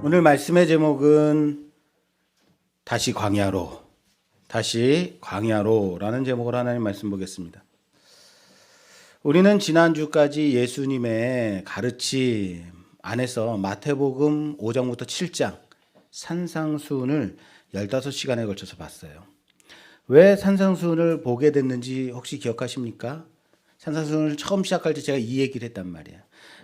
오늘 말씀의 제목은 다시 광야로라는 제목으로 하나님 말씀 보겠습니다. 우리는 지난주까지 예수님의 가르침 안에서 마태복음 5장부터 7장 산상수훈을 15시간에 걸쳐서 봤어요. 왜 산상수훈을 보게 됐는지 혹시 기억하십니까? 산상수훈을 처음 시작할 때 제가 이 얘기를 했단 말이에요.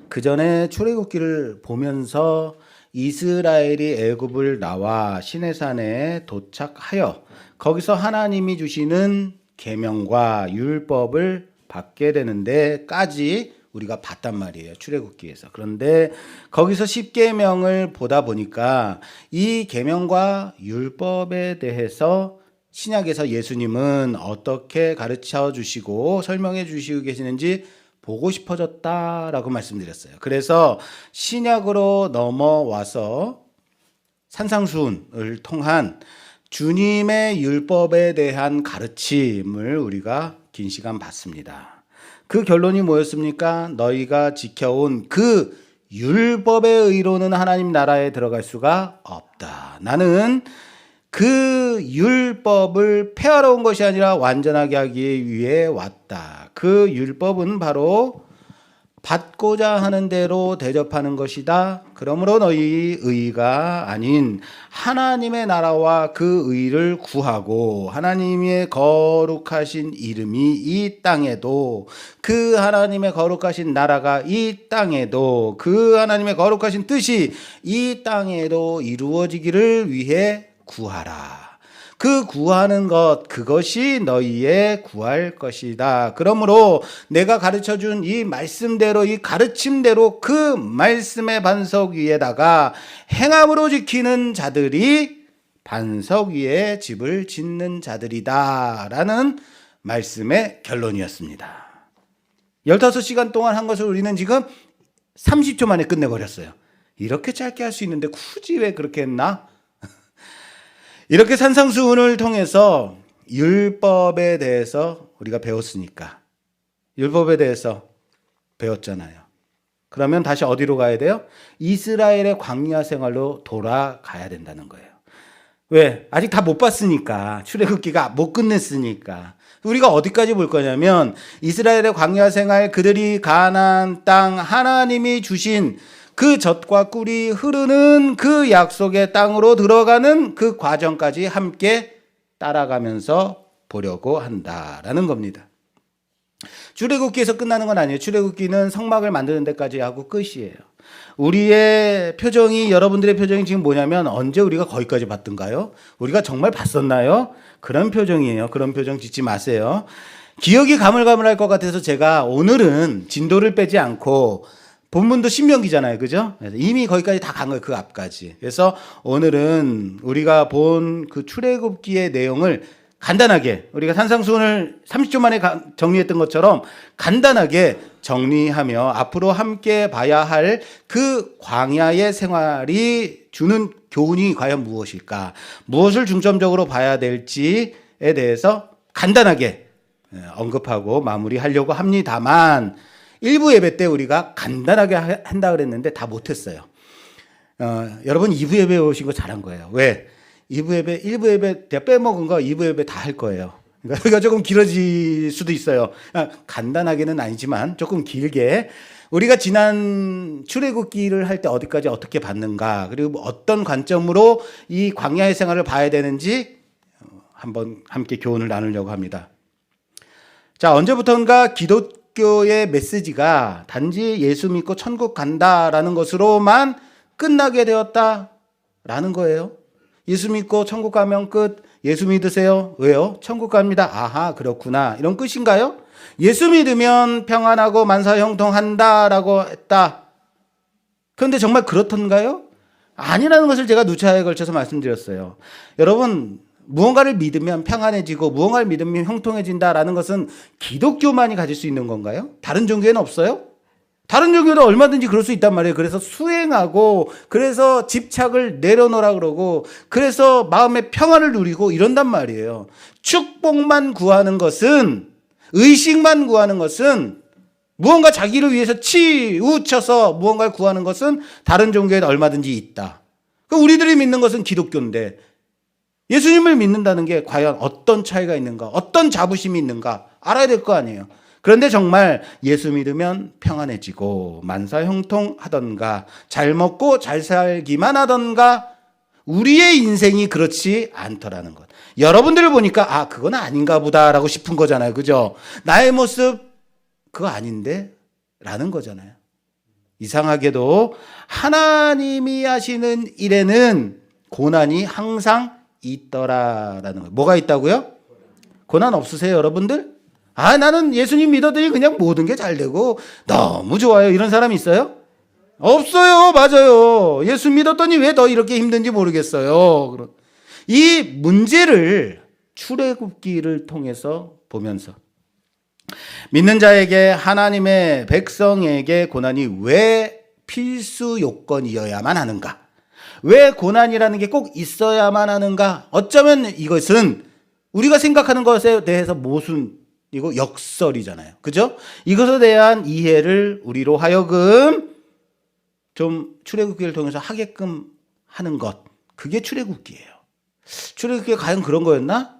그 전에 출애굽기를 보면서 이스라엘이 애굽을 나와 시내산에 도착하여 거기서 하나님이 주시는 계명과 율법을 받게 되는데까지 우리가 봤단 말이에요. 출애굽기에서. 그런데 거기서 10계명을 보다 보니까 이 계명과 율법에 대해서 신약에서 예수님은 어떻게 가르쳐 주시고 설명해 주시고 계시는지 보고 싶어졌다라고 말씀드렸어요. 그래서 신약으로 넘어와서 산상수훈을 통한 주님의 율법에 대한 가르침을 우리가 긴 시간 봤습니다. 그 결론이 뭐였습니까? 너희가 지켜온 그 율법의 의로는 하나님 나라에 들어갈 수가 없다. 나는 그 율법을 폐하러 온 것이 아니라 완전하게 하기 위해 왔다. 그 율법은 바로 받고자 하는 대로 대접하는 것이다. 그러므로 너희 의가 아닌 하나님의 나라와 그 의를 구하고 하나님의 거룩하신 이름이 이 땅에도 그 하나님의 거룩하신 나라가 이 땅에도 그 하나님의 거룩하신 뜻이 이 땅에도 이루어지기를 위해 구하라. 그 구하는 것, 그것이 너희의 구할 것이다. 그러므로 내가 가르쳐준 이 말씀대로, 이 가르침대로 그 말씀의 반석 위에다가 행함으로 지키는 자들이 반석 위에 집을 짓는 자들이다. 라는 말씀의 결론이었습니다. 15시간 동안 한 것을 우리는 지금 30초 만에 끝내버렸어요. 이렇게 짧게 할 수 있는데 굳이 왜 그렇게 했나? 이렇게 산상수훈을 통해서 율법에 대해서 우리가 배웠으니까, 율법에 대해서 배웠잖아요. 그러면 다시 어디로 가야 돼요? 이스라엘의 광야 생활로 돌아가야 된다는 거예요. 왜? 아직 다 못 봤으니까. 출애굽기가 못 끝냈으니까. 우리가 어디까지 볼 거냐면 이스라엘의 광야 생활, 그들이 가나안 땅 하나님이 주신 그 젖과 꿀이 흐르는 그 약속의 땅으로 들어가는 그 과정까지 함께 따라가면서 보려고 한다라는 겁니다. 출애굽기에서 끝나는 건 아니에요. 출애굽기는 성막을 만드는 데까지 하고 끝이에요. 우리의 표정이, 여러분들의 표정이 지금 뭐냐면 언제 우리가 거기까지 봤던가요? 우리가 정말 봤었나요? 그런 표정이에요. 그런 표정 짓지 마세요. 기억이 가물가물할 것 같아서 제가 오늘은 진도를 빼지 않고, 본문도 신명기잖아요. 그죠? 이미 거기까지 다 간 거예요. 그 앞까지. 그래서 오늘은 우리가 본 그 출애굽기의 내용을 간단하게, 우리가 산상수훈을 30초 만에 정리했던 것처럼 간단하게 정리하며 앞으로 함께 봐야 할 그 광야의 생활이 주는 교훈이 과연 무엇일까? 무엇을 중점적으로 봐야 될지에 대해서 간단하게 언급하고 마무리하려고 합니다만, 1부 예배 때 우리가 간단하게 한다 그랬는데 다 못했어요. 여러분 2부 예배 오신 거 잘한 거예요. 왜? 1부 예배 제가 빼먹은 거 2부 예배 다 할 거예요. 그러니까 여기가 조금 길어질 수도 있어요. 간단하게는 아니지만 조금 길게 우리가 지난 출애굽기를 할 때 어디까지 어떻게 봤는가, 그리고 어떤 관점으로 이 광야의 생활을 봐야 되는지 한번 함께 교훈을 나누려고 합니다. 자, 언제부턴가 기독교의 메시지가 단지 예수 믿고 천국 간다라는 것으로만 끝나게 되었다라는 거예요. 예수 믿고 천국 가면 끝. 예수 믿으세요. 왜요? 천국 갑니다. 아하, 그렇구나. 이런 끝인가요? 예수 믿으면 평안하고 만사형통한다라고 했다. 그런데 정말 그렇던가요? 아니라는 것을 제가 누차에 걸쳐서 말씀드렸어요. 여러분, 무언가를 믿으면 평안해지고 무언가를 믿으면 형통해진다라는 것은 기독교만이 가질 수 있는 건가요? 다른 종교에는 없어요? 다른 종교도 얼마든지 그럴 수 있단 말이에요. 그래서 수행하고, 그래서 집착을 내려놓으라 그러고, 그래서 마음의 평안을 누리고 이런단 말이에요. 축복만 구하는 것은, 의식만 구하는 것은, 무언가 자기를 위해서 치우쳐서 무언가를 구하는 것은 다른 종교에는 얼마든지 있다. 그러니까 우리들이 믿는 것은 기독교인데 예수님을 믿는다는 게 과연 어떤 차이가 있는가, 어떤 자부심이 있는가 알아야 될 거 아니에요. 그런데 정말 예수 믿으면 평안해지고 만사형통하던가 잘 먹고 잘 살기만 하던가 우리의 인생이 그렇지 않더라는 것. 여러분들을 보니까 그건 아닌가 보다라고 싶은 거잖아요. 그죠? 나의 모습 그거 아닌데? 라는 거잖아요. 이상하게도 하나님이 하시는 일에는 고난이 항상 있더라라는 거예요. 뭐가 있다고요? 고난 없으세요, 여러분들? 나는 예수님 믿었더니 그냥 모든 게 잘 되고 너무 좋아요. 이런 사람 있어요? 없어요. 맞아요. 예수 믿었더니 왜 더 이렇게 힘든지 모르겠어요. 이 문제를 출애굽기를 통해서 보면서 믿는 자에게, 하나님의 백성에게 고난이 왜 필수 요건이어야만 하는가? 왜 고난이라는 게 꼭 있어야만 하는가? 어쩌면 이것은 우리가 생각하는 것에 대해서 모순이고 역설이잖아요. 그죠? 이것에 대한 이해를 우리로 하여금 좀 출애굽기를 통해서 하게끔 하는 것. 그게 출애굽기예요. 출애굽기가 과연 그런 거였나?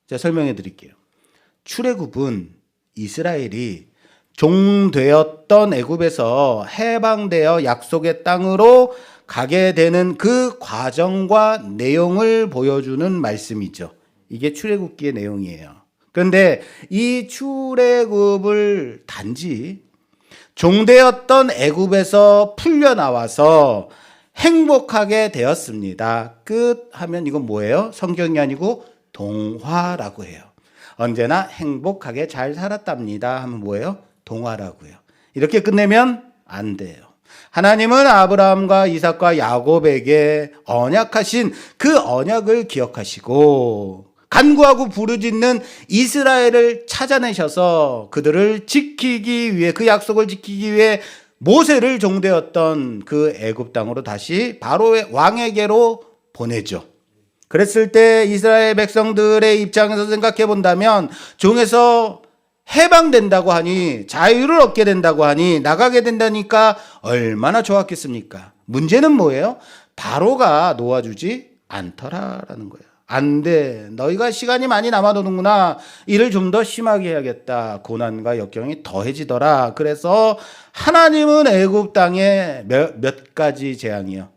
제가 설명해 드릴게요. 출애굽은 이스라엘이 종되었던 애굽에서 해방되어 약속의 땅으로 가게 되는 그 과정과 내용을 보여주는 말씀이죠. 이게 출애굽기의 내용이에요. 그런데 이 출애굽을 단지 종되었던 애굽에서 풀려나와서 행복하게 되었습니다. 끝 하면 이건 뭐예요? 성경이 아니고 동화라고 해요. 언제나 행복하게 잘 살았답니다 하면 뭐예요? 동화라고요. 이렇게 끝내면 안 돼요. 하나님은 아브라함과 이삭과 야곱에게 언약하신 그 언약을 기억하시고 간구하고 부르짖는 이스라엘을 찾아내셔서 그들을 지키기 위해, 그 약속을 지키기 위해 모세를 종되었던 그 애굽 땅으로 다시 바로의 왕에게로 보내죠. 그랬을 때 이스라엘 백성들의 입장에서 생각해 본다면 종에서 해방된다고 하니, 자유를 얻게 된다고 하니, 나가게 된다니까 얼마나 좋았겠습니까? 문제는 뭐예요? 바로가 놓아주지 않더라라는 거예요. 안 돼. 너희가 시간이 많이 남아도는구나. 일을 좀 더 심하게 해야겠다. 고난과 역경이 더해지더라. 그래서 하나님은 애굽 땅에 몇 가지 재앙이요?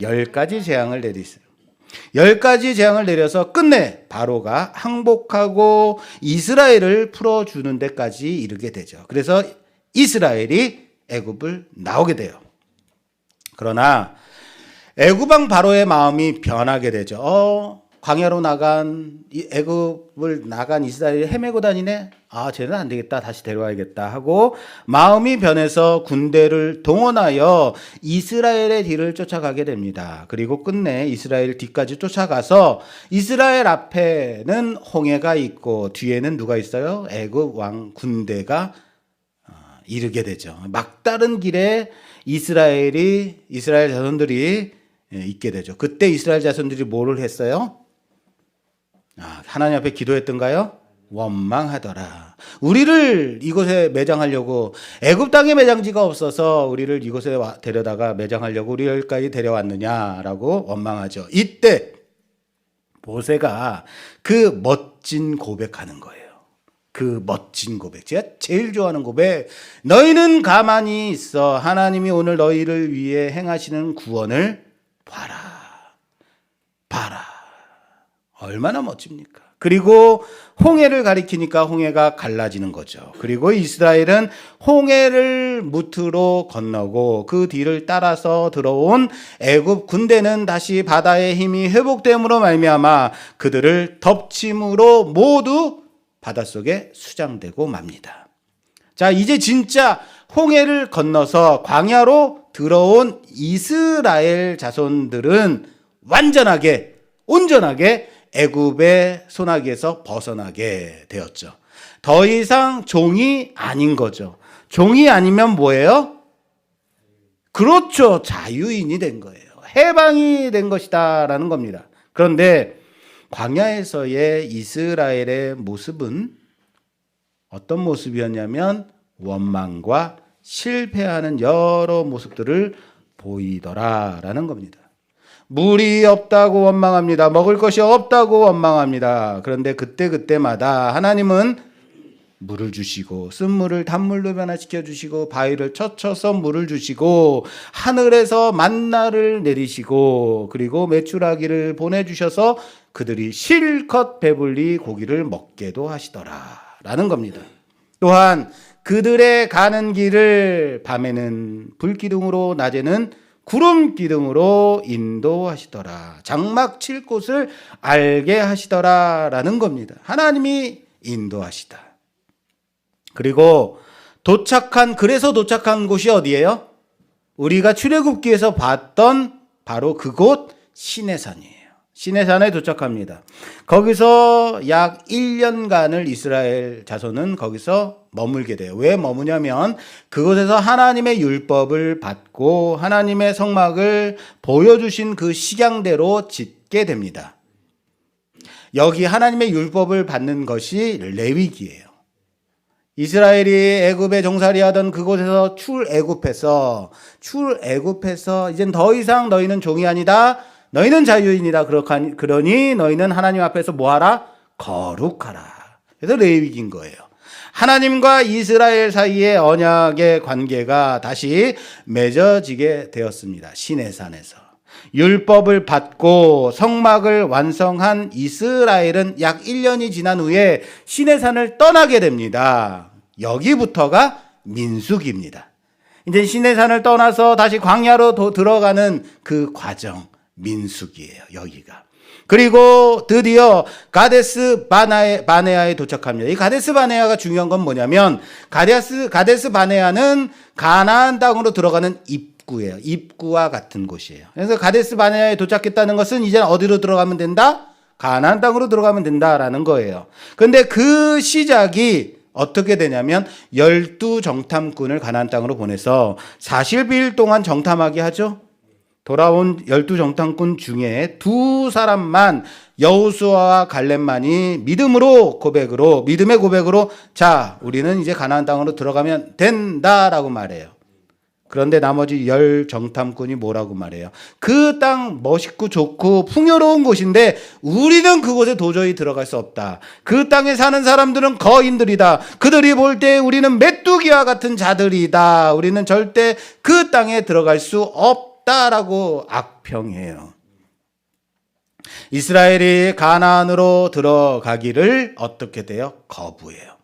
10가지 재앙을 내리세요. 10가지 재앙을 내려서 끝내 바로가 항복하고 이스라엘을 풀어주는 데까지 이르게 되죠. 그래서 이스라엘이 애굽을 나오게 돼요. 그러나 애굽 왕 바로의 마음이 변하게 되죠. 광야로 나간 애굽을 나간 이스라엘이 헤매고 다니네. 쟤는 안 되겠다. 다시 데려와야겠다 하고 마음이 변해서 군대를 동원하여 이스라엘의 뒤를 쫓아가게 됩니다. 그리고 끝내 이스라엘 뒤까지 쫓아가서 이스라엘 앞에는 홍해가 있고 뒤에는 누가 있어요? 애굽 왕 군대가 이르게 되죠. 막다른 길에 이스라엘 자손들이 있게 되죠. 그때 이스라엘 자손들이 뭐를 했어요? 하나님 앞에 기도했던가요? 원망하더라. 우리를 이곳에 매장하려고, 애굽 땅에 매장지가 없어서 우리를 이곳에 데려다가 매장하려고 우리까지 데려왔느냐라고 원망하죠. 이때 모세가 그 멋진 고백하는 거예요. 그 멋진 고백, 제가 제일 좋아하는 고백. 너희는 가만히 있어. 하나님이 오늘 너희를 위해 행하시는 구원을 봐라. 얼마나 멋집니까? 그리고 홍해를 가리키니까 홍해가 갈라지는 거죠. 그리고 이스라엘은 홍해를 무트로 건너고 그 뒤를 따라서 들어온 애굽 군대는 다시 바다의 힘이 회복됨으로 말미암아 그들을 덮침으로 모두 바닷속에 수장되고 맙니다. 자, 이제 진짜 홍해를 건너서 광야로 들어온 이스라엘 자손들은 온전하게 애굽의 손아귀에서 벗어나게 되었죠. 더 이상 종이 아닌 거죠. 종이 아니면 뭐예요? 그렇죠. 자유인이 된 거예요. 해방이 된 것이다라는 겁니다. 그런데 광야에서의 이스라엘의 모습은 어떤 모습이었냐면 원망과 실패하는 여러 모습들을 보이더라라는 겁니다. 물이 없다고 원망합니다. 먹을 것이 없다고 원망합니다. 그런데 그때마다 하나님은 물을 주시고 쓴물을 단물로 변화시켜 주시고 바위를 쳐서 물을 주시고 하늘에서 만나를 내리시고 그리고 메추라기를 보내주셔서 그들이 실컷 배불리 고기를 먹게도 하시더라라는 겁니다. 또한 그들의 가는 길을 밤에는 불기둥으로 낮에는 구름 기둥으로 인도하시더라. 장막 칠 곳을 알게 하시더라라는 겁니다. 하나님이 인도하시다. 그리고 그래서 도착한 곳이 어디예요? 우리가 출애굽기에서 봤던 바로 그곳 시내산이에요. 시내산에 도착합니다. 거기서 약 1년간을 이스라엘 자손은 거기서 머물게 돼요. 왜 머무냐면 그곳에서 하나님의 율법을 받고 하나님의 성막을 보여주신 그 식양대로 짓게 됩니다. 여기 하나님의 율법을 받는 것이 레위기예요. 이스라엘이 애굽에 종살이하던 그곳에서 출애굽해서 이젠 더 이상 너희는 종이 아니다. 너희는 자유인이다. 그러니 너희는 하나님 앞에서 뭐하라? 거룩하라. 그래서 레위기인 거예요. 하나님과 이스라엘 사이의 언약의 관계가 다시 맺어지게 되었습니다. 시내산에서. 율법을 받고 성막을 완성한 이스라엘은 약 1년이 지난 후에 시내산을 떠나게 됩니다. 여기부터가 민수기입니다. 이제 시내산을 떠나서 다시 광야로 들어가는 그 과정, 민수기예요. 여기가. 그리고 드디어 가데스 바네아에 도착합니다. 이 가데스 바네아가 중요한 건 뭐냐면 가데스 바네아는 가나안 땅으로 들어가는 입구예요. 입구와 같은 곳이에요. 그래서 가데스 바네아에 도착했다는 것은 이제 어디로 들어가면 된다? 가나안 땅으로 들어가면 된다라는 거예요. 근데 그 시작이 어떻게 되냐면 12정탐꾼을 가나안 땅으로 보내서 40일 동안 정탐하게 하죠. 돌아온 12정탐꾼 중에 두 사람만 여호수아와 갈렙만이 믿음의 고백으로 자, 우리는 이제 가나안 땅으로 들어가면 된다라고 말해요. 그런데 나머지 10정탐꾼이 뭐라고 말해요? 그 땅 멋있고 좋고 풍요로운 곳인데 우리는 그곳에 도저히 들어갈 수 없다. 그 땅에 사는 사람들은 거인들이다. 그들이 볼 때 우리는 메뚜기와 같은 자들이다. 우리는 절대 그 땅에 들어갈 수 없다라고 악평해요. 이스라엘이 가나안으로 들어가기를 어떻게 돼요? 거부해요.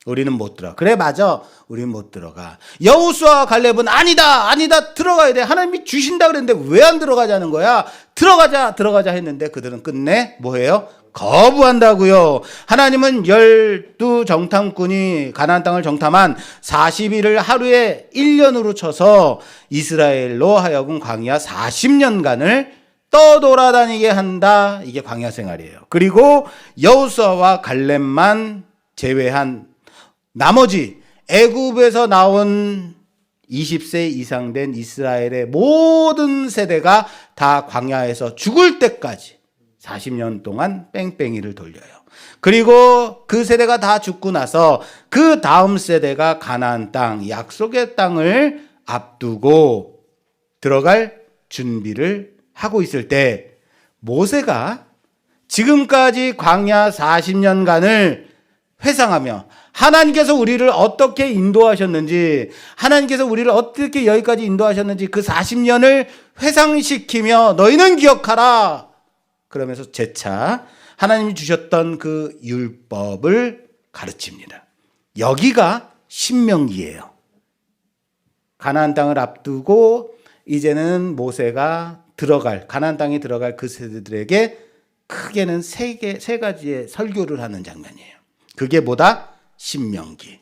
우리는 못 들어가. 그래, 맞아. 우리는 못 들어가. 여호수아와 갈렙은 아니다 들어가야 돼. 하나님이 주신다 그랬는데 왜 안 들어가자는 거야? 들어가자 했는데 그들은 끝내 뭐예요? 거부한다고요. 하나님은 12정탐꾼이 가나안 땅을 정탐한 40일을 하루에 1년으로 쳐서 이스라엘로 하여금 광야 40년간을 떠돌아다니게 한다. 이게 광야 생활이에요. 그리고 여호수아와 갈렙만 제외한 나머지 애굽에서 나온 20세 이상 된 이스라엘의 모든 세대가 다 광야에서 죽을 때까지 40년 동안 뺑뺑이를 돌려요. 그리고 그 세대가 다 죽고 나서 그 다음 세대가 가나안 땅, 약속의 땅을 앞두고 들어갈 준비를 하고 있을 때 모세가 지금까지 광야 40년간을 회상하며 하나님께서 우리를 어떻게 인도하셨는지, 하나님께서 우리를 어떻게 여기까지 인도하셨는지 그 40년을 회상시키며 너희는 기억하라. 그러면서 재차 하나님이 주셨던 그 율법을 가르칩니다. 여기가 신명기예요. 가나안 땅을 앞두고 이제는 모세가 가나안 땅에 들어갈 그 세대들에게 크게는 세 가지의 설교를 하는 장면이에요. 그게 뭐다? 신명기.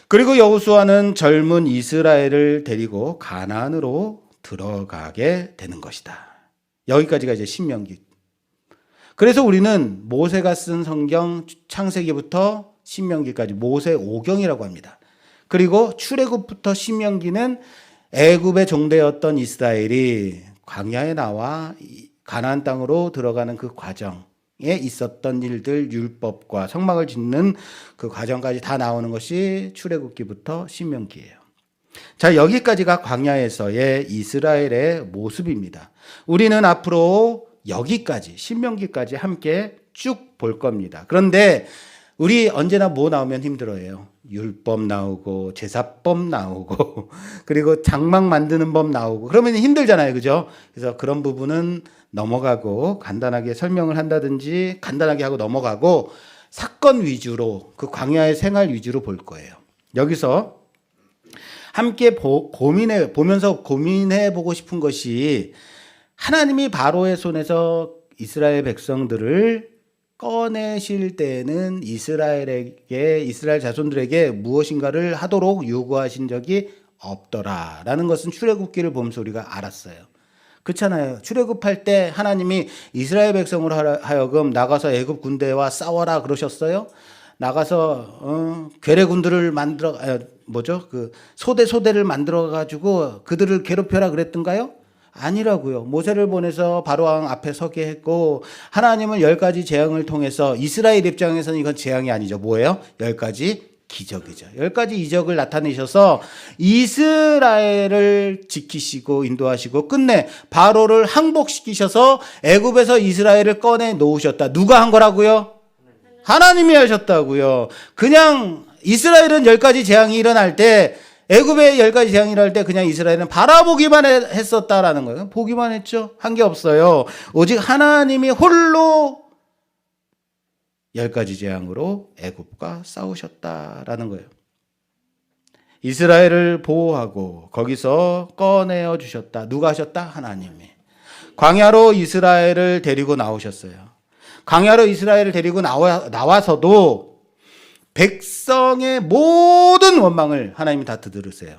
그리고 여호수아는 젊은 이스라엘을 데리고 가나안으로 들어가게 되는 것이다. 여기까지가 이제 신명기. 그래서 우리는 모세가 쓴 성경 창세기부터 신명기까지 모세 오경이라고 합니다. 그리고 출애굽부터 신명기는 애굽의 종되었던 이스라엘이 광야에 나와 가나안 땅으로 들어가는 그 과정에 있었던 일들, 율법과 성막을 짓는 그 과정까지 다 나오는 것이 출애굽기부터 신명기예요. 자, 여기까지가 광야에서의 이스라엘의 모습입니다. 우리는 앞으로 여기까지, 신명기까지 함께 쭉 볼 겁니다. 그런데 우리 언제나 뭐 나오면 힘들어해요. 율법 나오고 제사법 나오고 그리고 장막 만드는 법 나오고 그러면 힘들잖아요. 그죠? 그래서 그런 부분은 넘어가고 간단하게 설명을 한다든지 간단하게 하고 넘어가고 사건 위주로 그 광야의 생활 위주로 볼 거예요. 여기서 함께 보면서 고민해 보고 싶은 것이 하나님이 바로의 손에서 이스라엘 백성들을 꺼내실 때는 이스라엘 자손들에게 무엇인가를 하도록 요구하신 적이 없더라라는 것은 출애굽기를 보면서 우리가 알았어요. 그렇잖아요. 출애굽할 때 하나님이 이스라엘 백성으로 하여금 나가서 애굽 군대와 싸워라 그러셨어요. 나가서 괴뢰군들을 만들어 그 소대를 만들어 가지고 그들을 괴롭혀라 그랬던가요? 아니라고요. 모세를 보내서 바로왕 앞에 서게 했고 하나님은 10가지 재앙을 통해서 이스라엘 입장에서는 이건 재앙이 아니죠. 뭐예요? 10가지 기적이죠. 10가지 이적을 나타내셔서 이스라엘을 지키시고 인도하시고 끝내 바로를 항복시키셔서 애굽에서 이스라엘을 꺼내 놓으셨다. 누가 한 거라고요? 하나님이 하셨다고요. 그냥 이스라엘은 10가지 재앙이 일어날 때 애굽의 10가지 재앙이 일어날 때 그냥 이스라엘은 바라보기만 했었다라는 거예요. 보기만 했죠. 한 게 없어요. 오직 하나님이 홀로 10가지 재앙으로 애굽과 싸우셨다라는 거예요. 이스라엘을 보호하고 거기서 꺼내어 주셨다. 누가 하셨다? 하나님이. 광야로 이스라엘을 데리고 나오셨어요. 광야로 이스라엘을 데리고 나와서도 백성의 모든 원망을 하나님이 다 들으세요.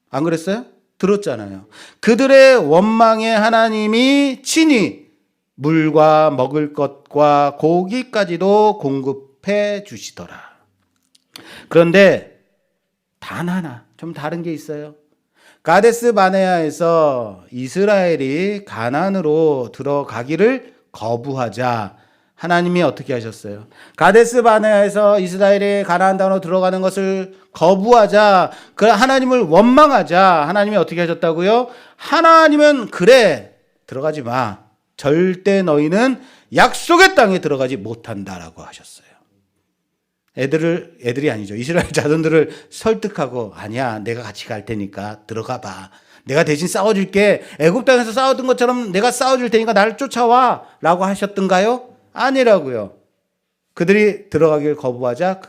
안 그랬어요? 들었잖아요. 그들의 원망에 하나님이 친히 물과 먹을 것과 고기까지도 공급해 주시더라. 그런데 단 하나 좀 다른 게 있어요. 가데스 바네아에서 이스라엘이 가나안으로 들어가기를 거부하자 하나님이 어떻게 하셨어요? 가데스 바네아에서 이스라엘이 가나안 땅으로 들어가는 것을 거부하자, 그 하나님을 원망하자 하나님이 어떻게 하셨다고요? 하나님은 그래 들어가지 마. 절대 너희는 약속의 땅에 들어가지 못한다라고 하셨어요. 애들이 아니죠. 이스라엘 자손들을 설득하고 아니야 내가 같이 갈 테니까 들어가 봐. 내가 대신 싸워줄게. 애굽 땅에서 싸웠던 것처럼 내가 싸워줄 테니까 나를 쫓아와 라고 하셨던가요? 아니라고요. 그들이 들어가길 거부하자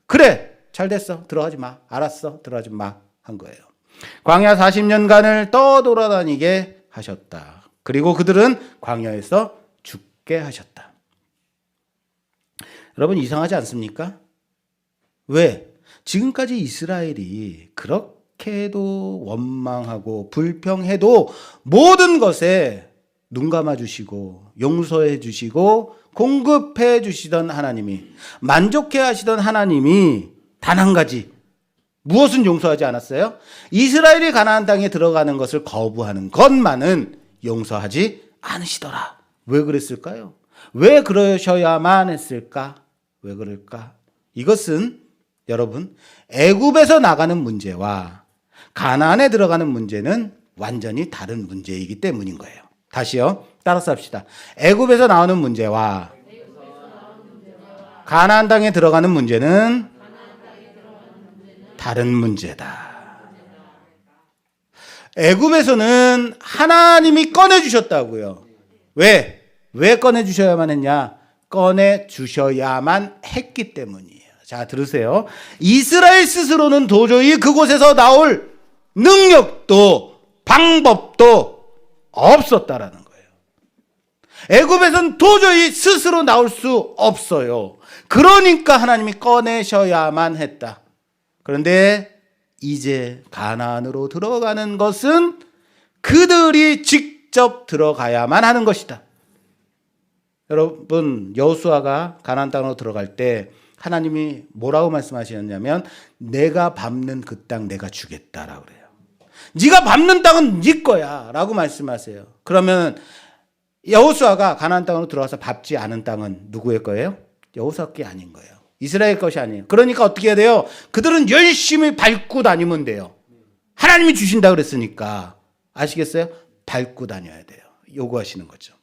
그래 잘 됐어 들어가지 마. 알았어 들어가지 마 한 거예요. 광야 40년간을 떠돌아다니게 하셨다. 그리고 그들은 광야에서 죽게 하셨다. 여러분 이상하지 않습니까? 왜? 지금까지 이스라엘이 그렇게도 원망하고 불평해도 모든 것에 눈 감아 주시고 용서해 주시고 공급해 주시던 하나님이, 만족해 하시던 하나님이 단 한 가지 무엇은 용서하지 않았어요? 이스라엘이 가나안 땅에 들어가는 것을 거부하는 것만은 용서하지 않으시더라. 왜 그랬을까요? 왜 그러셔야만 했을까? 왜 그럴까? 이것은 여러분 애굽에서 나가는 문제와 가나안에 들어가는 문제는 완전히 다른 문제이기 때문인 거예요. 다시요. 따라서 합시다. 애굽에서 나오는 문제와 가나안 땅에 들어가는 문제는 다른 문제다. 애굽에서는 하나님이 꺼내주셨다고요. 왜 꺼내주셔야만 했냐? 꺼내주셔야만 했기 때문이에요. 자, 들으세요. 이스라엘 스스로는 도저히 그곳에서 나올 능력도 방법도 없었다라는 거예요. 애굽에서는 도저히 스스로 나올 수 없어요. 그러니까 하나님이 꺼내셔야만 했다. 그런데 이제 가나안으로 들어가는 것은 그들이 직접 들어가야만 하는 것이다. 여러분 여호수아가 가나안 땅으로 들어갈 때 하나님이 뭐라고 말씀하셨냐면 내가 밟는 그 땅 내가 주겠다라고 그래요. 네가 밟는 땅은 네 거야 라고 말씀하세요. 그러면 여호수아가 가나안 땅으로 들어가서 밟지 않은 땅은 누구의 거예요? 여호수아 게 아닌 거예요. 이스라엘 것이 아니에요. 그러니까 어떻게 해야 돼요? 그들은 열심히 밟고 다니면 돼요. 하나님이 주신다 그랬으니까. 아시겠어요? 밟고 다녀야 돼요. 요구하시는 거죠.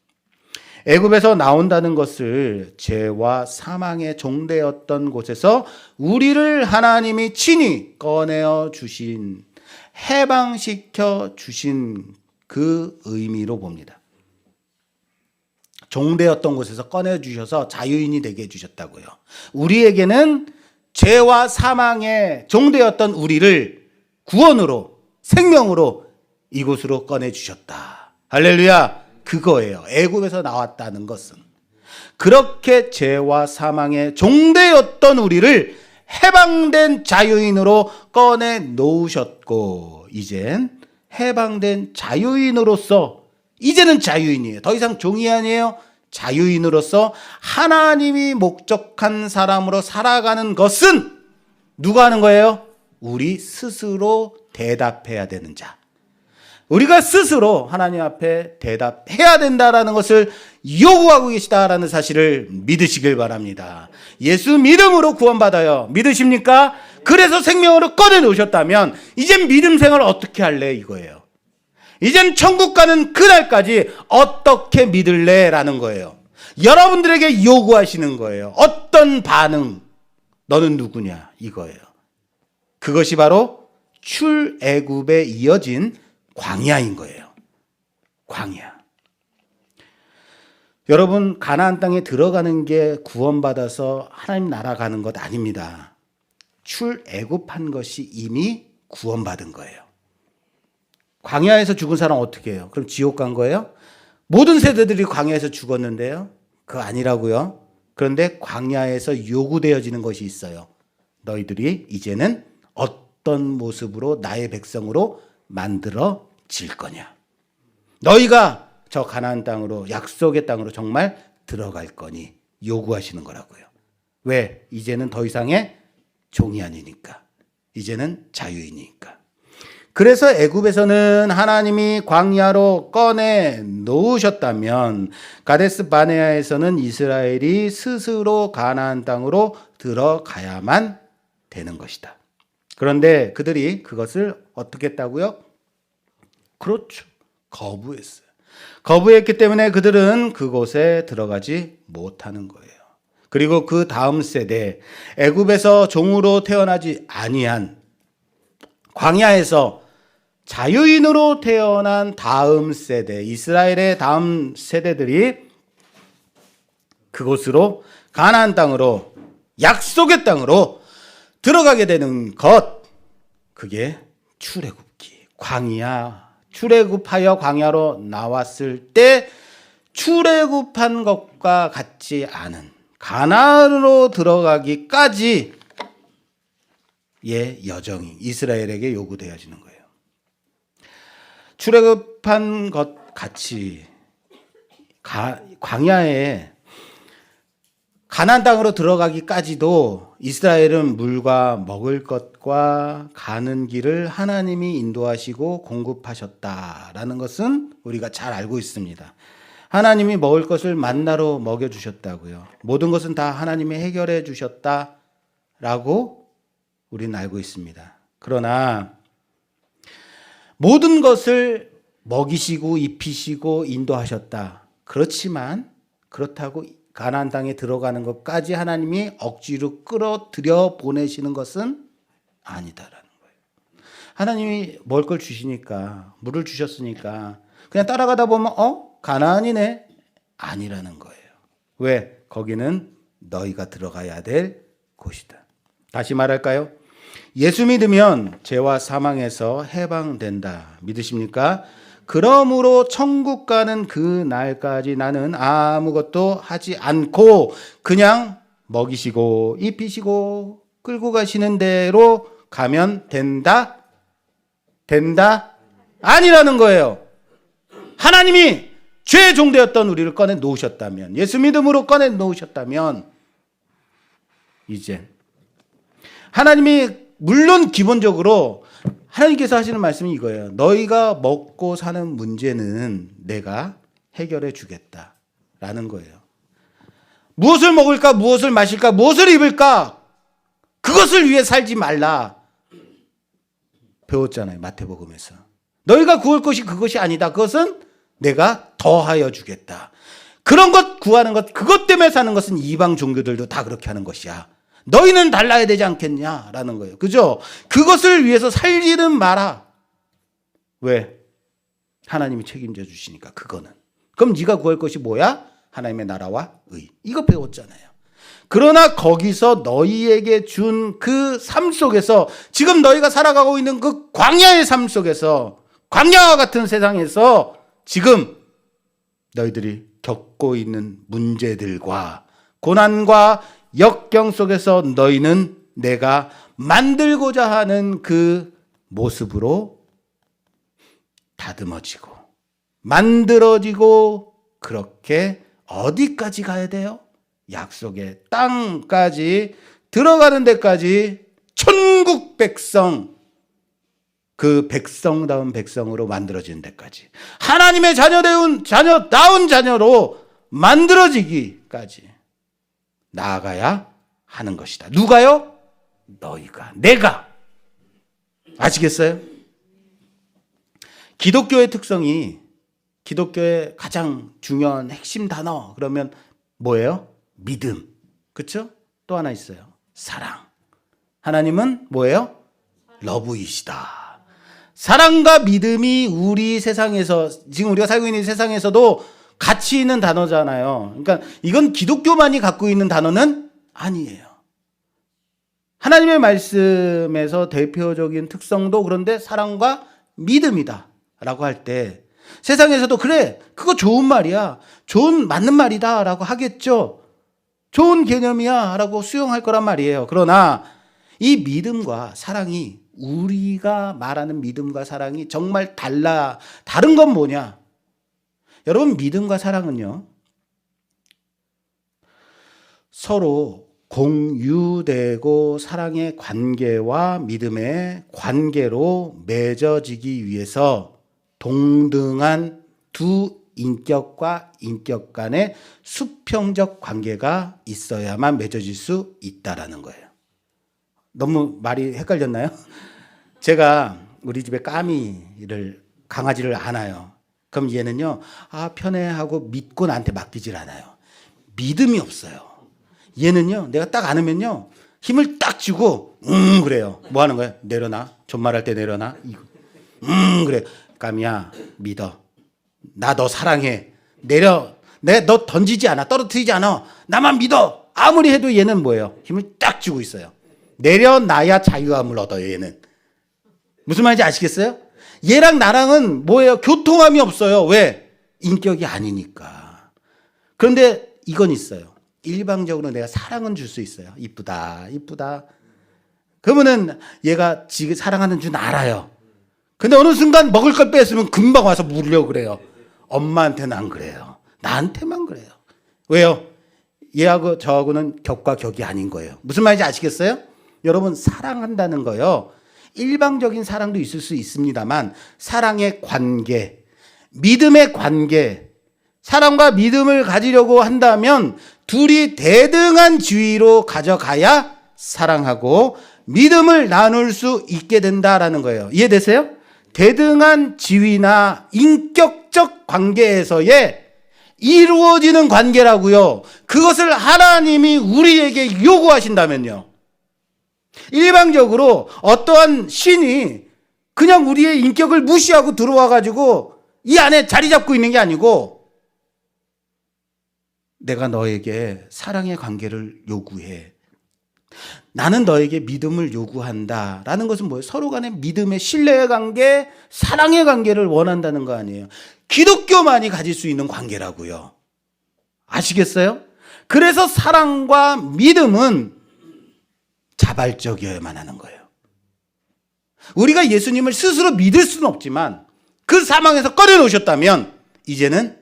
애굽에서 나온다는 것을 죄와 사망의 종되었던 곳에서 우리를 하나님이 친히 꺼내어 주신, 해방시켜 주신 그 의미로 봅니다. 종되었던 곳에서 꺼내 주셔서 자유인이 되게 해주셨다고요. 우리에게는 죄와 사망의 종되었던 우리를 구원으로, 생명으로 이곳으로 꺼내 주셨다. 할렐루야. 그거예요. 애굽에서 나왔다는 것은. 그렇게 죄와 사망의 종되었던 우리를 해방된 자유인으로 꺼내 놓으셨고, 이젠 해방된 자유인으로서, 이제는 자유인이에요. 더 이상 종이 아니에요. 자유인으로서 하나님이 목적한 사람으로 살아가는 것은 누가 하는 거예요? 우리 스스로 대답해야 되는 자. 우리가 스스로 하나님 앞에 대답해야 된다라는 것을 요구하고 계시다라는 사실을 믿으시길 바랍니다. 예수 믿음으로 구원받아요. 믿으십니까? 그래서 생명으로 꺼내놓으셨다면 이젠 믿음 생활을 어떻게 할래? 이거예요. 이젠 천국 가는 그날까지 어떻게 믿을래? 라는 거예요. 여러분들에게 요구하시는 거예요. 어떤 반응? 너는 누구냐? 이거예요. 그것이 바로 출애굽에 이어진 광야인 거예요. 광야. 여러분, 가나안 땅에 들어가는 게 구원받아서 하나님 나라 가는 것 아닙니다. 출애굽한 것이 이미 구원받은 거예요. 광야에서 죽은 사람 어떻게 해요? 그럼 지옥 간 거예요? 모든 세대들이 광야에서 죽었는데요. 그거 아니라고요. 그런데 광야에서 요구되어지는 것이 있어요. 너희들이 이제는 어떤 모습으로 나의 백성으로 만들어질 거냐. 너희가 저 가나안 땅으로, 약속의 땅으로 정말 들어갈 거니 요구하시는 거라고요. 왜? 이제는 더 이상의 종이 아니니까. 이제는 자유이니까. 그래서 애굽에서는 하나님이 광야로 꺼내 놓으셨다면 가데스 바네아에서는 이스라엘이 스스로 가나안 땅으로 들어가야만 되는 것이다. 그런데 그들이 그것을 어떻게 했다고요? 그렇죠. 거부했어요. 거부했기 때문에 그들은 그곳에 들어가지 못하는 거예요. 그리고 그 다음 세대, 애굽에서 종으로 태어나지 아니한 광야에서 자유인으로 태어난 다음 세대, 이스라엘의 다음 세대들이 그곳으로, 가나안 땅으로, 약속의 땅으로 들어가게 되는 것, 그게 출애굽기, 광야, 출애굽하여 광야로 나왔을 때 출애굽한 것과 같지 않은 가나안으로 들어가기까지의 여정이 이스라엘에게 요구되어지는 거예요. 출애굽한 것 같이 광야에 가나안 땅으로 들어가기까지도 이스라엘은 물과 먹을 것과 가는 길을 하나님이 인도하시고 공급하셨다라는 것은 우리가 잘 알고 있습니다. 하나님이 먹을 것을 만나로 먹여주셨다고요. 모든 것은 다 하나님이 해결해 주셨다라고 우리는 알고 있습니다. 그러나 모든 것을 먹이시고 입히시고 인도하셨다. 그렇지만 그렇다고 가나안 땅에 들어가는 것까지 하나님이 억지로 끌어들여 보내시는 것은 아니다라는 거예요. 하나님이 먹을 걸 주시니까, 물을 주셨으니까 그냥 따라가다 보면 가나안이네? 아니라는 거예요. 왜? 거기는 너희가 들어가야 될 곳이다. 다시 말할까요? 예수 믿으면 죄와 사망에서 해방된다. 믿으십니까? 그러므로 천국 가는 그 날까지 나는 아무것도 하지 않고 그냥 먹이시고 입히시고 끌고 가시는 대로 가면 된다? 된다? 아니라는 거예요. 하나님이 죄의 종되었던 우리를 꺼내 놓으셨다면, 예수 믿음으로 꺼내 놓으셨다면, 이제 하나님이 물론 기본적으로 하나님께서 하시는 말씀이 이거예요. 너희가 먹고 사는 문제는 내가 해결해 주겠다라는 거예요. 무엇을 먹을까, 무엇을 마실까, 무엇을 입을까, 그것을 위해 살지 말라. 배웠잖아요, 마태복음에서. 너희가 구할 것이 그것이 아니다. 그것은 내가 더하여 주겠다. 그런 것 구하는 것, 그것 때문에 사는 것은 이방 종교들도 다 그렇게 하는 것이야. 너희는 달라야 되지 않겠냐라는 거예요. 그죠? 그것을 위해서 살지는 마라. 왜? 하나님이 책임져 주시니까. 그거는. 그럼 네가 구할 것이 뭐야? 하나님의 나라와 의. 이거 배웠잖아요. 그러나 거기서 너희에게 준 그 삶 속에서, 지금 너희가 살아가고 있는 그 광야의 삶 속에서, 광야와 같은 세상에서 지금 너희들이 겪고 있는 문제들과 고난과 역경 속에서 너희는 내가 만들고자 하는 그 모습으로 다듬어지고 만들어지고, 그렇게 어디까지 가야 돼요? 약속의 땅까지 들어가는 데까지, 천국 백성, 그 백성다운 백성으로 만들어지는 데까지, 하나님의 자녀다운 자녀로 만들어지기까지 나아가야 하는 것이다. 누가요? 너희가, 내가. 아시겠어요? 기독교의 특성이, 기독교의 가장 중요한 핵심 단어 그러면 뭐예요? 믿음. 그렇죠? 또 하나 있어요. 사랑. 하나님은 뭐예요? 러브이시다. 사랑과 믿음이 우리 세상에서, 지금 우리가 살고 있는 세상에서도 가치 있는 단어잖아요. 그러니까 이건 기독교만이 갖고 있는 단어는 아니에요. 하나님의 말씀에서 대표적인 특성도 그런데 사랑과 믿음이다 라고 할 때, 세상에서도 그래, 그거 좋은 말이야, 맞는 말이다 라고 하겠죠. 좋은 개념이야 라고 수용할 거란 말이에요. 그러나 이 믿음과 사랑이, 우리가 말하는 믿음과 사랑이 정말 다른 건 뭐냐? 여러분, 믿음과 사랑은요, 서로 공유되고 사랑의 관계와 믿음의 관계로 맺어지기 위해서 동등한 두 인격과 인격 간의 수평적 관계가 있어야만 맺어질 수 있다라는 거예요. 너무 말이 헷갈렸나요? 제가 우리 집에 강아지를 안아요. 그럼 얘는요, 편해 하고 믿고 나한테 맡기질 않아요. 믿음이 없어요. 얘는요, 내가 딱 안으면요, 힘을 딱 주고 그래요. 뭐 하는 거예요? 내려놔. 존말할 때 내려놔. 그래. 까미야, 믿어. 나 너 사랑해. 너 던지지 않아. 떨어뜨리지 않아. 나만 믿어. 아무리 해도 얘는 뭐예요? 힘을 딱 주고 있어요. 내려놔야 자유함을 얻어요, 얘는. 무슨 말인지 아시겠어요? 얘랑 나랑은 뭐예요? 교통함이 없어요. 왜? 인격이 아니니까. 그런데 이건 있어요. 일방적으로 내가 사랑은 줄 수 있어요. 이쁘다. 그러면은 얘가 지금 사랑하는 줄 알아요. 근데 어느 순간 먹을 걸 뺐으면 금방 와서 물려고 그래요. 엄마한테는 안 그래요. 나한테만 그래요. 왜요? 얘하고 저하고는 격과 격이 아닌 거예요. 무슨 말인지 아시겠어요? 여러분, 사랑한다는 거요, 일방적인 사랑도 있을 수 있습니다만, 사랑의 관계, 믿음의 관계, 사랑과 믿음을 가지려고 한다면 둘이 대등한 지위로 가져가야 사랑하고 믿음을 나눌 수 있게 된다라는 거예요. 이해되세요? 대등한 지위나 인격적 관계에서의 이루어지는 관계라고요. 그것을 하나님이 우리에게 요구하신다면요, 일방적으로 어떠한 신이 그냥 우리의 인격을 무시하고 들어와 가지고 이 안에 자리 잡고 있는 게 아니고, 내가 너에게 사랑의 관계를 요구해. 나는 너에게 믿음을 요구한다 라는 것은 뭐예요? 서로 간의 믿음의 신뢰의 관계, 사랑의 관계를 원한다는 거 아니에요. 기독교만이 가질 수 있는 관계라고요. 아시겠어요? 그래서 사랑과 믿음은 자발적이어야만 하는 거예요. 우리가 예수님을 스스로 믿을 수는 없지만 그 상황에서 꺼내놓으셨다면 이제는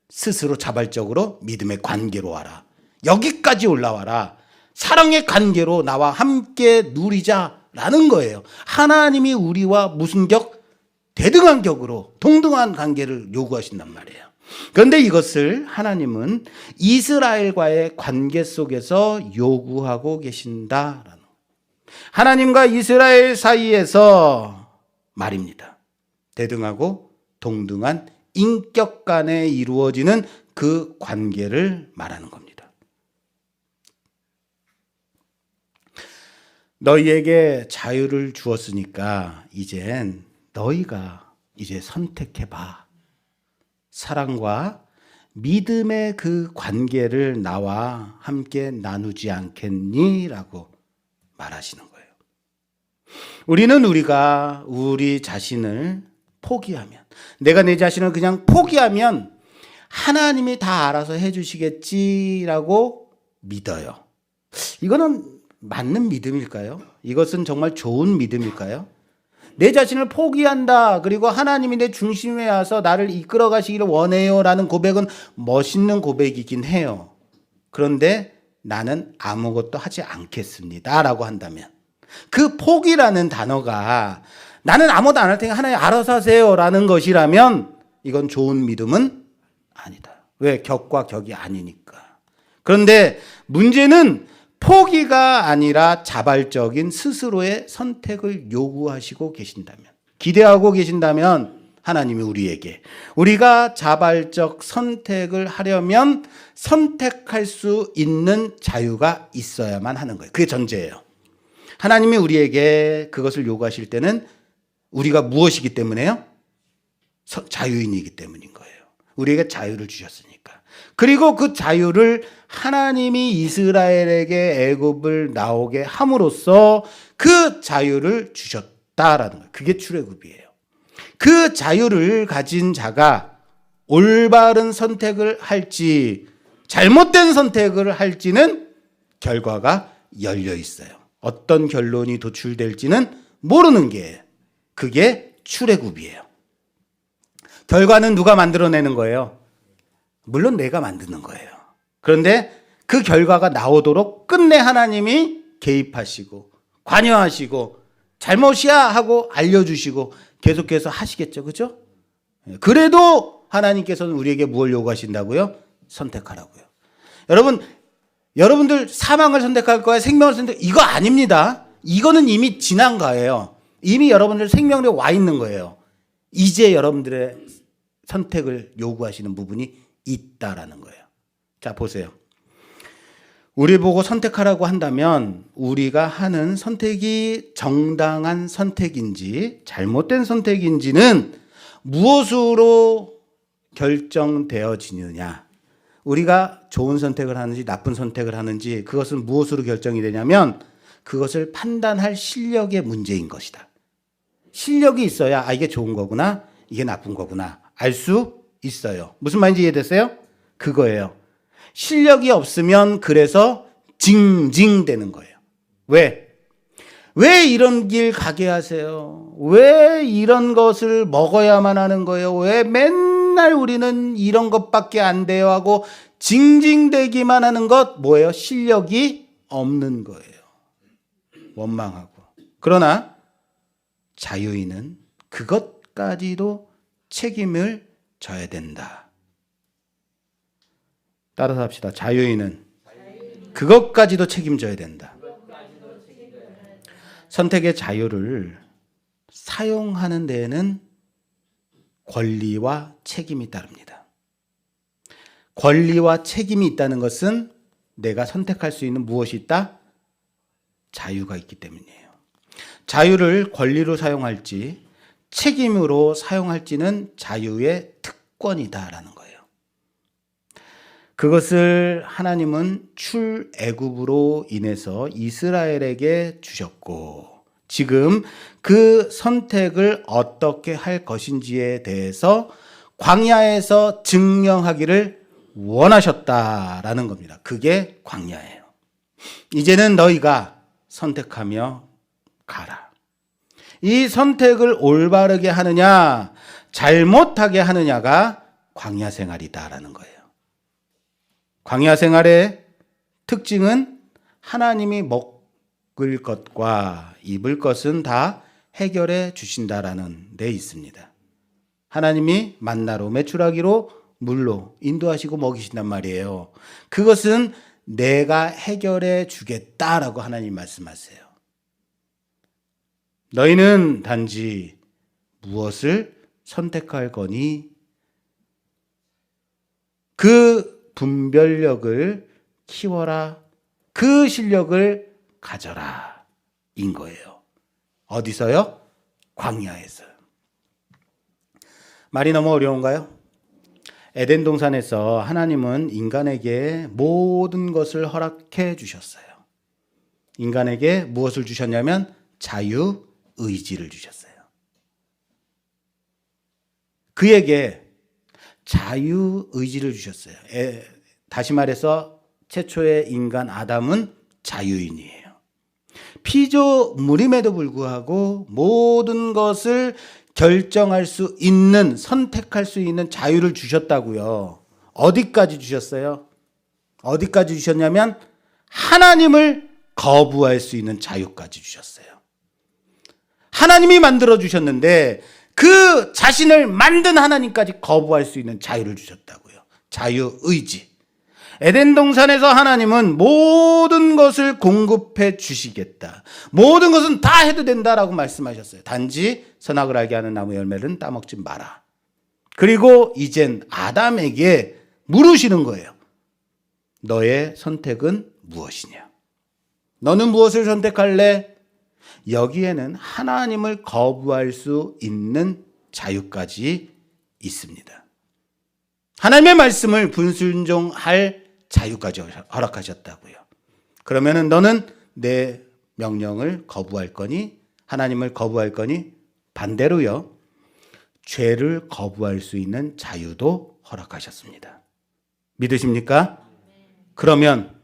스스로 자발적으로 믿음의 관계로 와라. 여기까지 올라와라. 사랑의 관계로 나와 함께 누리자라는 거예요. 하나님이 우리와 무슨 격? 대등한 격으로 동등한 관계를 요구하신단 말이에요. 그런데 이것을 하나님은 이스라엘과의 관계 속에서 요구하고 계신다라는, 하나님과 이스라엘 사이에서 말입니다. 대등하고 동등한 인격 간에 이루어지는 그 관계를 말하는 겁니다. 너희에게 자유를 주었으니까 이젠 너희가 이제 선택해봐. 사랑과 믿음의 그 관계를 나와 함께 나누지 않겠니? 라고 말하시는 거예요. 우리는 우리가 우리 자신을 포기하면, 내가 내 자신을 그냥 포기하면 하나님이 다 알아서 해주시겠지라고 믿어요. 이거는 맞는 믿음일까요? 이것은 정말 좋은 믿음일까요? 내 자신을 포기한다, 그리고 하나님이 내 중심에 와서 나를 이끌어 가시기를 원해요 라는 고백은 멋있는 고백이긴 해요. 그런데 나는 아무것도 하지 않겠습니다 라고 한다면, 그 포기라는 단어가 나는 아무것도 안 할 테니까 하나님 알아서 하세요 라는 것이라면 이건 좋은 믿음은 아니다. 왜? 격과 격이 아니니까. 그런데 문제는 포기가 아니라 자발적인 스스로의 선택을 요구하시고 계신다면, 기대하고 계신다면 하나님이 우리에게 우리가 자발적 선택을 하려면 선택할 수 있는 자유가 있어야만 하는 거예요. 그게 전제예요. 하나님이 우리에게 그것을 요구하실 때는 우리가 무엇이기 때문에요? 자유인이기 때문인 거예요. 우리에게 자유를 주셨으니까. 그리고 그 자유를 하나님이 이스라엘에게 애굽을 나오게 함으로써 그 자유를 주셨다라는 거예요. 그게 출애굽이에요. 그 자유를 가진 자가 올바른 선택을 할지 잘못된 선택을 할지는 결과가 열려 있어요. 어떤 결론이 도출될지는 모르는 게, 그게 출애굽이에요. 결과는 누가 만들어내는 거예요? 물론 내가 만드는 거예요. 그런데 그 결과가 나오도록 끝내 하나님이 개입하시고 관여하시고 잘못이야 하고 알려주시고 계속해서 하시겠죠. 그죠? 그래도 하나님께서는 우리에게 무엇을 요구하신다고요? 선택하라고요. 여러분들 사망을 선택할 거야? 생명을 이거 아닙니다. 이거는 이미 지난 거예요. 이미 여러분들 생명력에 와 있는 거예요. 이제 여러분들의 선택을 요구하시는 부분이 있다라는 거예요. 자, 보세요. 우리 보고 선택하라고 한다면 우리가 하는 선택이 정당한 선택인지 잘못된 선택인지는 무엇으로 결정되어지느냐. 우리가 좋은 선택을 하는지 나쁜 선택을 하는지 그것은 무엇으로 결정이 되냐면 그것을 판단할 실력의 문제인 것이다. 실력이 있어야 이게 좋은 거구나, 이게 나쁜 거구나 알 수 있어요. 무슨 말인지 이해됐어요? 그거예요. 실력이 없으면 그래서 징징대는 거예요. 왜? 왜 이런 길 가게 하세요? 왜 이런 것을 먹어야만 하는 거예요? 왜 맨날 우리는 이런 것밖에 안 돼요 하고 징징대기만 하는 것, 뭐예요? 실력이 없는 거예요. 원망하고. 그러나 자유인은 그것까지도 책임을 져야 된다. 따라서 합시다. 자유인은 그것까지도 책임져야 된다. 선택의 자유를 사용하는 데에는 권리와 책임이 따릅니다. 권리와 책임이 있다는 것은 내가 선택할 수 있는 무엇이 있다? 자유가 있기 때문이에요. 자유를 권리로 사용할지 책임으로 사용할지는 자유의 특권이다라는 거예요. 그것을 하나님은 출애굽으로 인해서 이스라엘에게 주셨고 지금 그 선택을 어떻게 할 것인지에 대해서 광야에서 증명하기를 원하셨다라는 겁니다. 그게 광야예요. 이제는 너희가 선택하며 가라. 이 선택을 올바르게 하느냐 잘못하게 하느냐가 광야 생활이다라는 거예요. 광야 생활의 특징은 하나님이 먹을 것과 입을 것은 다 해결해 주신다라는 데 있습니다. 하나님이 만나로 메추라기로 물로 인도하시고 먹이신단 말이에요. 그것은 내가 해결해 주겠다라고 하나님 말씀하세요. 너희는 단지 무엇을 선택할 거니 그 분별력을 키워라. 그 실력을 가져라. 인 거예요. 어디서요? 광야에서. 말이 너무 어려운가요? 에덴 동산에서 하나님은 인간에게 모든 것을 허락해 주셨어요. 인간에게 무엇을 주셨냐면 자유의지를 주셨어요. 그에게 자유의지를 주셨어요. 다시 말해서 최초의 인간 아담은 자유인이에요. 피조물임에도 불구하고 모든 것을 결정할 수 있는, 선택할 수 있는 자유를 주셨다고요. 어디까지 주셨어요? 어디까지 주셨냐면 하나님을 거부할 수 있는 자유까지 주셨어요. 하나님이 만들어 주셨는데 그 자신을 만든 하나님까지 거부할 수 있는 자유를 주셨다고요. 자유의지. 에덴 동산에서 하나님은 모든 것을 공급해 주시겠다. 모든 것은 다 해도 된다라고 말씀하셨어요. 단지 선악을 알게 하는 나무 열매는 따먹지 마라. 그리고 이젠 아담에게 물으시는 거예요. 너의 선택은 무엇이냐? 너는 무엇을 선택할래? 여기에는 하나님을 거부할 수 있는 자유까지 있습니다. 하나님의 말씀을 불순종할 자유까지 허락하셨다고요. 그러면은 너는 내 명령을 거부할 거니? 하나님을 거부할 거니? 반대로요. 죄를 거부할 수 있는 자유도 허락하셨습니다. 믿으십니까? 그러면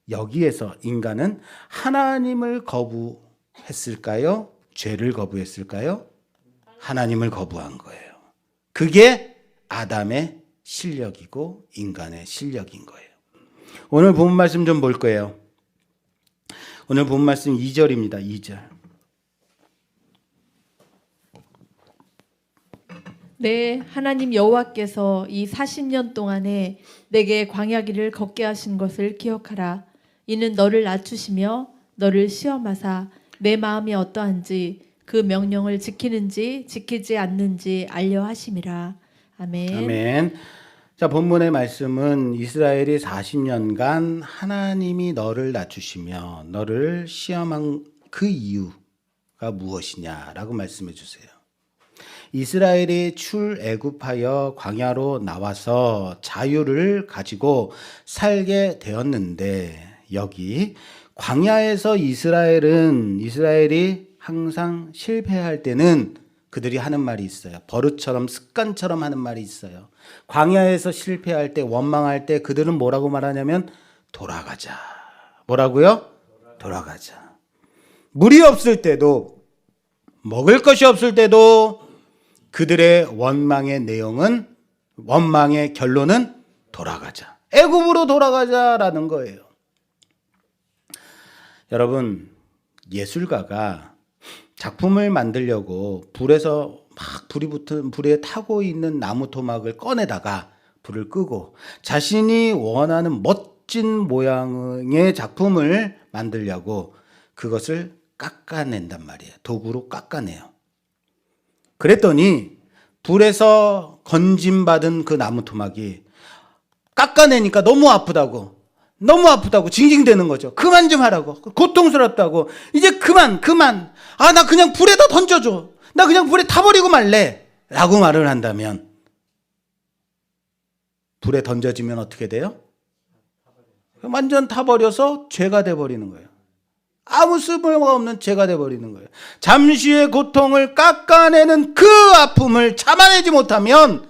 여기에서 인간은 하나님을 거부했을까요? 죄를 거부했을까요? 하나님을 거부한 거예요. 그게 아담의 실력이고 인간의 실력인 거예요. 오늘 본 말씀 좀 볼 거예요. 오늘 본 말씀 2절입니다. 2절. 네, 하나님 여호와께서 이 40년 동안에 내게 광야길을 걷게 하신 것을 기억하라. 이는 너를 낮추시며 너를 시험하사 내 마음이 어떠한지 그 명령을 지키는지 지키지 않는지 알려 하심이라. 아멘. 아멘. 자, 본문의 말씀은 이스라엘이 40년간 하나님이 너를 낮추시며 너를 시험한 그 이유가 무엇이냐라고 말씀해 주세요. 이스라엘이 출애굽하여 광야로 나와서 자유를 가지고 살게 되었는데 여기 광야에서 이스라엘이 항상 실패할 때는 그들이 하는 말이 있어요. 버릇처럼 습관처럼 하는 말이 있어요. 광야에서 실패할 때 원망할 때 그들은 뭐라고 말하냐면 돌아가자. 뭐라고요? 돌아가자. 물이 없을 때도 먹을 것이 없을 때도 그들의 원망의 결론은 돌아가자. 애굽으로 돌아가자라는 거예요. 여러분, 예술가가 작품을 만들려고 불에서 막 불이 붙은 불에 타고 있는 나무 토막을 꺼내다가 불을 끄고 자신이 원하는 멋진 모양의 작품을 만들려고 그것을 깎아낸단 말이에요. 도구로 깎아내요. 그랬더니 불에서 건짐받은 그 나무 토막이 깎아내니까 너무 아프다고 징징대는 거죠. 그만 좀 하라고. 고통스럽다고. 이제 그만. 나 그냥 불에다 던져줘. 나 그냥 불에 타버리고 말래. 라고 말을 한다면 불에 던져지면 어떻게 돼요? 완전 타버려서 죄가 돼버리는 거예요. 아무 쓸모가 없는 죄가 돼버리는 거예요. 잠시의 고통을 깎아내는 그 아픔을 참아내지 못하면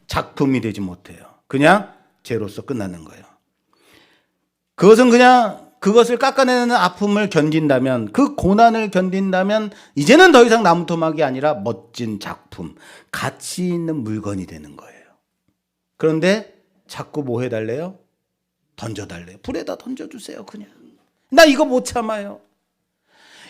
작품이 되지 못해요. 그냥 죄로서 끝나는 거예요. 그것을 깎아내는 아픔을 견딘다면, 그 고난을 견딘다면 이제는 더 이상 나무 토막이 아니라 멋진 작품, 가치 있는 물건이 되는 거예요. 그런데 자꾸 뭐 해달래요? 던져달래요. 불에다 던져주세요. 그냥 나 이거 못 참아요.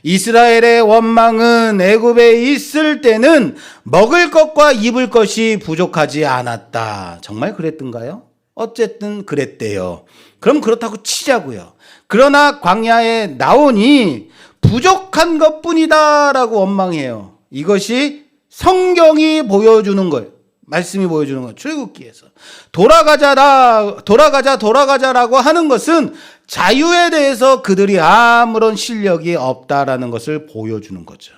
이스라엘의 원망은 애굽에 있을 때는 먹을 것과 입을 것이 부족하지 않았다. 정말 그랬던가요? 어쨌든 그랬대요. 그럼 그렇다고 치자고요. 그러나 광야에 나오니 부족한 것뿐이다라고 원망해요. 이것이 성경이 보여주는 거예요. 말씀이 보여주는 거예요. 출애굽기에서 돌아가자라고 하는 것은 자유에 대해서 그들이 아무런 실력이 없다라는 것을 보여주는 거죠.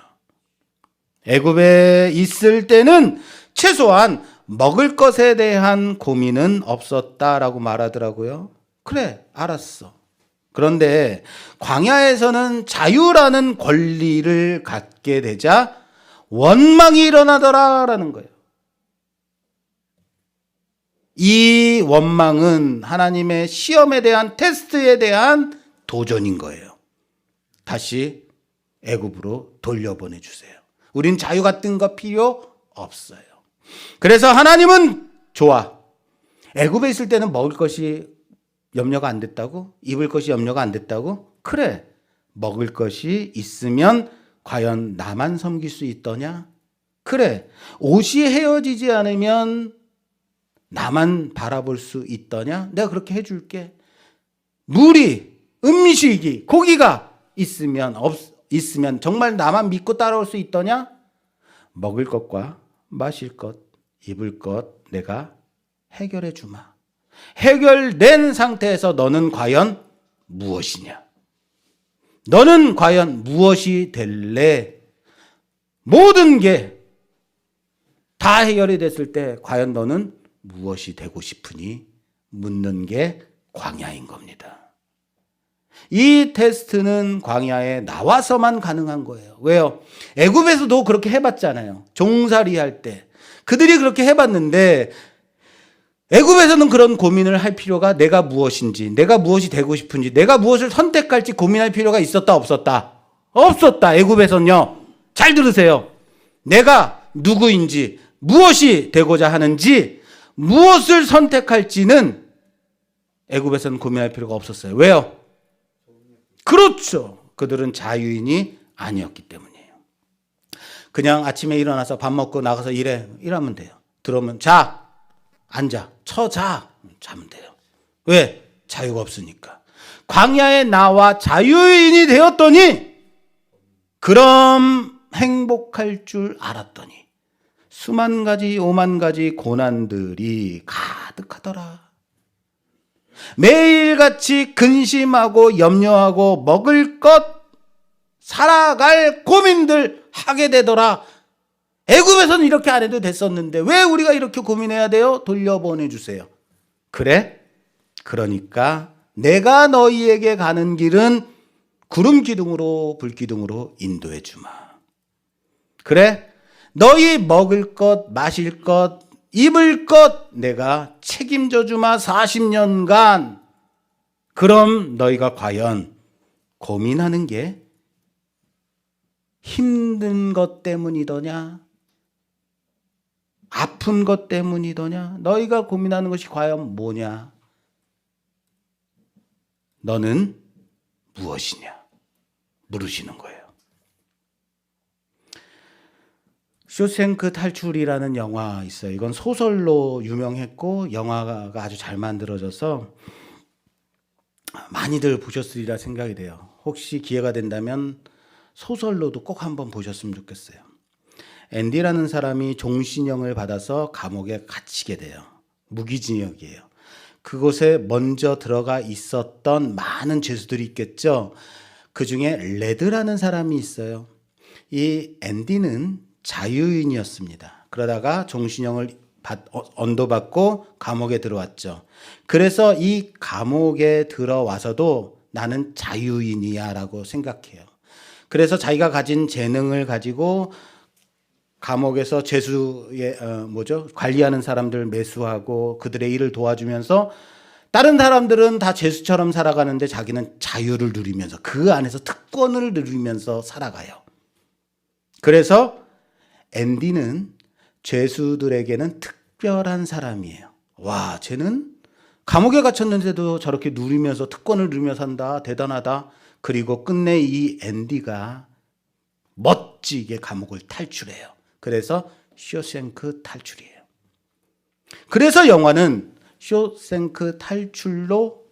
애굽에 있을 때는 최소한 먹을 것에 대한 고민은 없었다라고 말하더라고요. 그래, 알았어. 그런데 광야에서는 자유라는 권리를 갖게 되자 원망이 일어나더라라는 거예요. 이 원망은 하나님의 시험에 대한 테스트에 대한 도전인 거예요. 다시 애굽으로 돌려보내 주세요. 우린 자유 같은 거 필요 없어요. 그래서 하나님은 좋아. 애굽에 있을 때는 먹을 것이 염려가 안 됐다고? 입을 것이 염려가 안 됐다고? 그래. 먹을 것이 있으면 과연 나만 섬길 수 있더냐? 그래. 옷이 헤어지지 않으면 나만 바라볼 수 있더냐? 내가 그렇게 해줄게. 물이, 음식이, 고기가 있으면 정말 나만 믿고 따라올 수 있더냐? 먹을 것과 마실 것, 입을 것 내가 해결해 주마. 해결된 상태에서 너는 과연 무엇이냐? 너는 과연 무엇이 될래? 모든 게 다 해결이 됐을 때 과연 너는 무엇이 되고 싶으니? 묻는 게 광야인 겁니다. 이 테스트는 광야에 나와서만 가능한 거예요. 왜요? 애굽에서도 그렇게 해봤잖아요. 종살이 할 때. 그들이 그렇게 해봤는데 애굽에서는 그런 고민을 할 필요가 내가 무엇인지, 내가 무엇이 되고 싶은지, 내가 무엇을 선택할지 고민할 필요가 있었다 없었다? 없었다. 애굽에서는요. 잘 들으세요. 내가 누구인지, 무엇이 되고자 하는지, 무엇을 선택할지는 애굽에서는 고민할 필요가 없었어요. 왜요? 그렇죠. 그들은 자유인이 아니었기 때문이에요. 그냥 아침에 일어나서 밥 먹고 나가서 일하면 돼요. 들어오면 자, 앉아, 자, 자면 돼요. 왜? 자유가 없으니까. 광야에 나와 자유인이 되었더니 그럼 행복할 줄 알았더니 수만 가지 오만 가지 고난들이 가득하더라. 매일같이 근심하고 염려하고 먹을 것, 살아갈 고민들 하게 되더라. 애굽에서는 이렇게 안 해도 됐었는데 왜 우리가 이렇게 고민해야 돼요? 돌려보내주세요. 그래? 그러니까 내가 너희에게 가는 길은 구름 기둥으로 불 기둥으로 인도해 주마. 그래? 너희 먹을 것, 마실 것, 입을 것 내가 책임져 주마 40년간. 그럼 너희가 과연 고민하는 게 힘든 것 때문이더냐? 아픈 것 때문이더냐? 너희가 고민하는 것이 과연 뭐냐? 너는 무엇이냐? 물으시는 거예요. 쇼생크 탈출이라는 영화 있어요. 이건 소설로 유명했고 영화가 아주 잘 만들어져서 많이들 보셨으리라 생각이 돼요. 혹시 기회가 된다면 소설로도 꼭 한번 보셨으면 좋겠어요. 앤디라는 사람이 종신형을 받아서 감옥에 갇히게 돼요. 무기징역이에요. 그곳에 먼저 들어가 있었던 많은 죄수들이 있겠죠. 그 중에 레드라는 사람이 있어요. 이 앤디는 자유인이었습니다. 그러다가 종신형을 언도받고 감옥에 들어왔죠. 그래서 이 감옥에 들어와서도 나는 자유인이야 라고 생각해요. 그래서 자기가 가진 재능을 가지고 감옥에서 관리하는 사람들 매수하고 그들의 일을 도와주면서 다른 사람들은 다 죄수처럼 살아가는데 자기는 자유를 누리면서 그 안에서 특권을 누리면서 살아가요. 그래서 앤디는 죄수들에게는 특별한 사람이에요. 와, 쟤는 감옥에 갇혔는데도 저렇게 누리면서 특권을 누리며 산다. 대단하다. 그리고 끝내 이 앤디가 멋지게 감옥을 탈출해요. 그래서 쇼생크 탈출이에요. 그래서 영화는 쇼생크 탈출로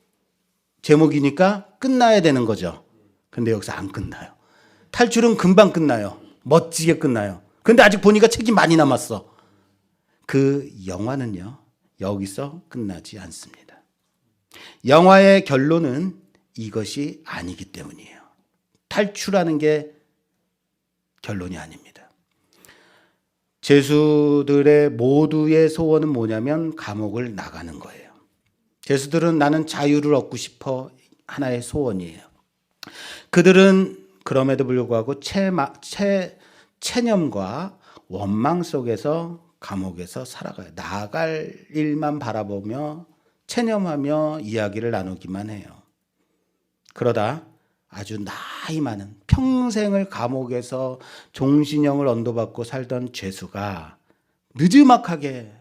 제목이니까 끝나야 되는 거죠. 근데 여기서 안 끝나요. 탈출은 금방 끝나요. 멋지게 끝나요. 근데 아직 보니까 책이 많이 남았어. 그 영화는요, 여기서 끝나지 않습니다. 영화의 결론은 이것이 아니기 때문이에요. 탈출하는 게 결론이 아닙니다. 죄수들의 모두의 소원은 뭐냐면 감옥을 나가는 거예요. 죄수들은 나는 자유를 얻고 싶어 하나의 소원이에요. 그들은 그럼에도 불구하고 체념과 원망 속에서 감옥에서 살아가요. 나갈 일만 바라보며 체념하며 이야기를 나누기만 해요. 그러다 아주 나이 많은 평생을 감옥에서 종신형을 언도받고 살던 죄수가 느지막하게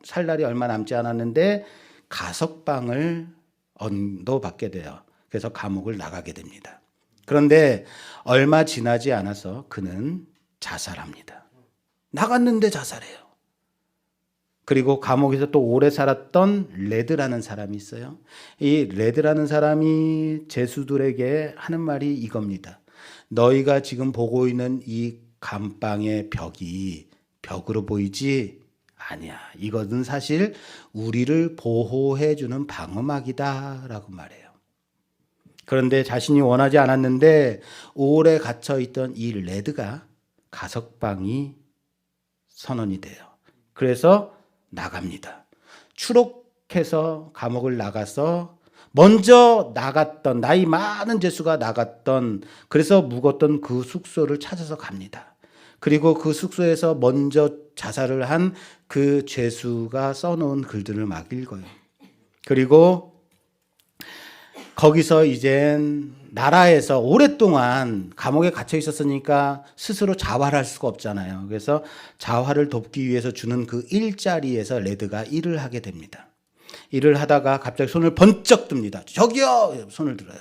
살 날이 얼마 남지 않았는데 가석방을 언도받게 돼요. 그래서 감옥을 나가게 됩니다. 그런데 얼마 지나지 않아서 그는 자살합니다. 나갔는데 자살해요. 그리고 감옥에서 또 오래 살았던 레드라는 사람이 있어요. 이 레드라는 사람이 죄수들에게 하는 말이 이겁니다. 너희가 지금 보고 있는 이 감방의 벽이 벽으로 보이지? 아니야. 이것은 사실 우리를 보호해주는 방어막이다 라고 말해요. 그런데 자신이 원하지 않았는데 오래 갇혀있던 이 레드가 가석방이 선언이 돼요. 그래서 나갑니다. 추록해서 감옥을 나가서 먼저 나갔던 나이 많은 죄수가 나갔던 그래서 묵었던 그 숙소를 찾아서 갑니다. 그리고 그 숙소에서 먼저 자살을 한 그 죄수가 써놓은 글들을 막 읽어요. 그리고 거기서 이젠 나라에서 오랫동안 감옥에 갇혀 있었으니까 스스로 자활할 수가 없잖아요. 그래서 자활을 돕기 위해서 주는 그 일자리에서 레드가 일을 하게 됩니다. 일을 하다가 갑자기 손을 번쩍 듭니다. 저기요! 손을 들어요.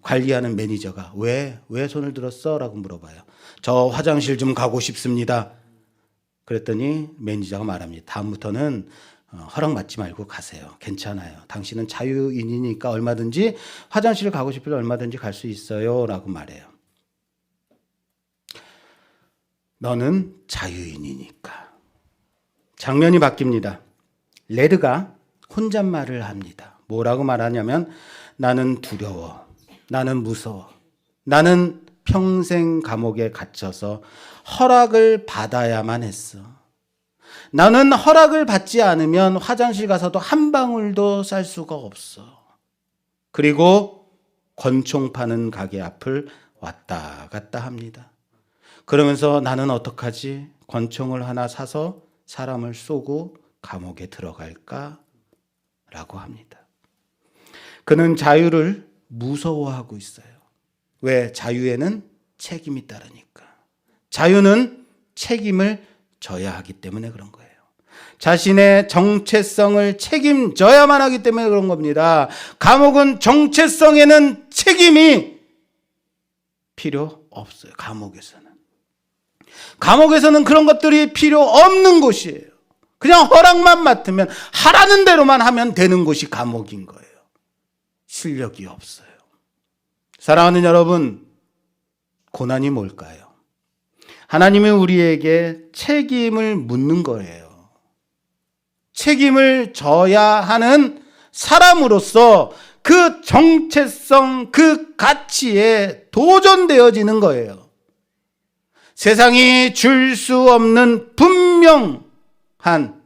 관리하는 매니저가 왜 손을 들었어? 라고 물어봐요. 저 화장실 좀 가고 싶습니다. 그랬더니 매니저가 말합니다. 다음부터는 허락받지 말고 가세요. 괜찮아요. 당신은 자유인이니까 얼마든지 화장실 가고 싶을 때 얼마든지 갈 수 있어요. 라고 말해요. 너는 자유인이니까. 장면이 바뀝니다. 레드가 혼잣말을 합니다. 뭐라고 말하냐면 나는 두려워. 나는 무서워. 나는 평생 감옥에 갇혀서 허락을 받아야만 했어. 나는 허락을 받지 않으면 화장실 가서도 한 방울도 쌀 수가 없어. 그리고 권총 파는 가게 앞을 왔다 갔다 합니다. 그러면서 나는 어떡하지? 권총을 하나 사서 사람을 쏘고 감옥에 들어갈까? 라고 합니다. 그는 자유를 무서워하고 있어요. 왜? 자유에는 책임이 따르니까. 자유는 책임을 져야 하기 때문에 그런 거예요. 자신의 정체성을 책임져야만 하기 때문에 그런 겁니다. 감옥은 정체성에는 책임이 필요 없어요. 감옥에서는 그런 것들이 필요 없는 곳이에요. 그냥 허락만 맡으면 하라는 대로만 하면 되는 곳이 감옥인 거예요. 실력이 없어요. 사랑하는 여러분, 고난이 뭘까요? 하나님이 우리에게 책임을 묻는 거예요. 책임을 져야 하는 사람으로서 그 정체성, 그 가치에 도전되어지는 거예요. 세상이 줄 수 없는 분명한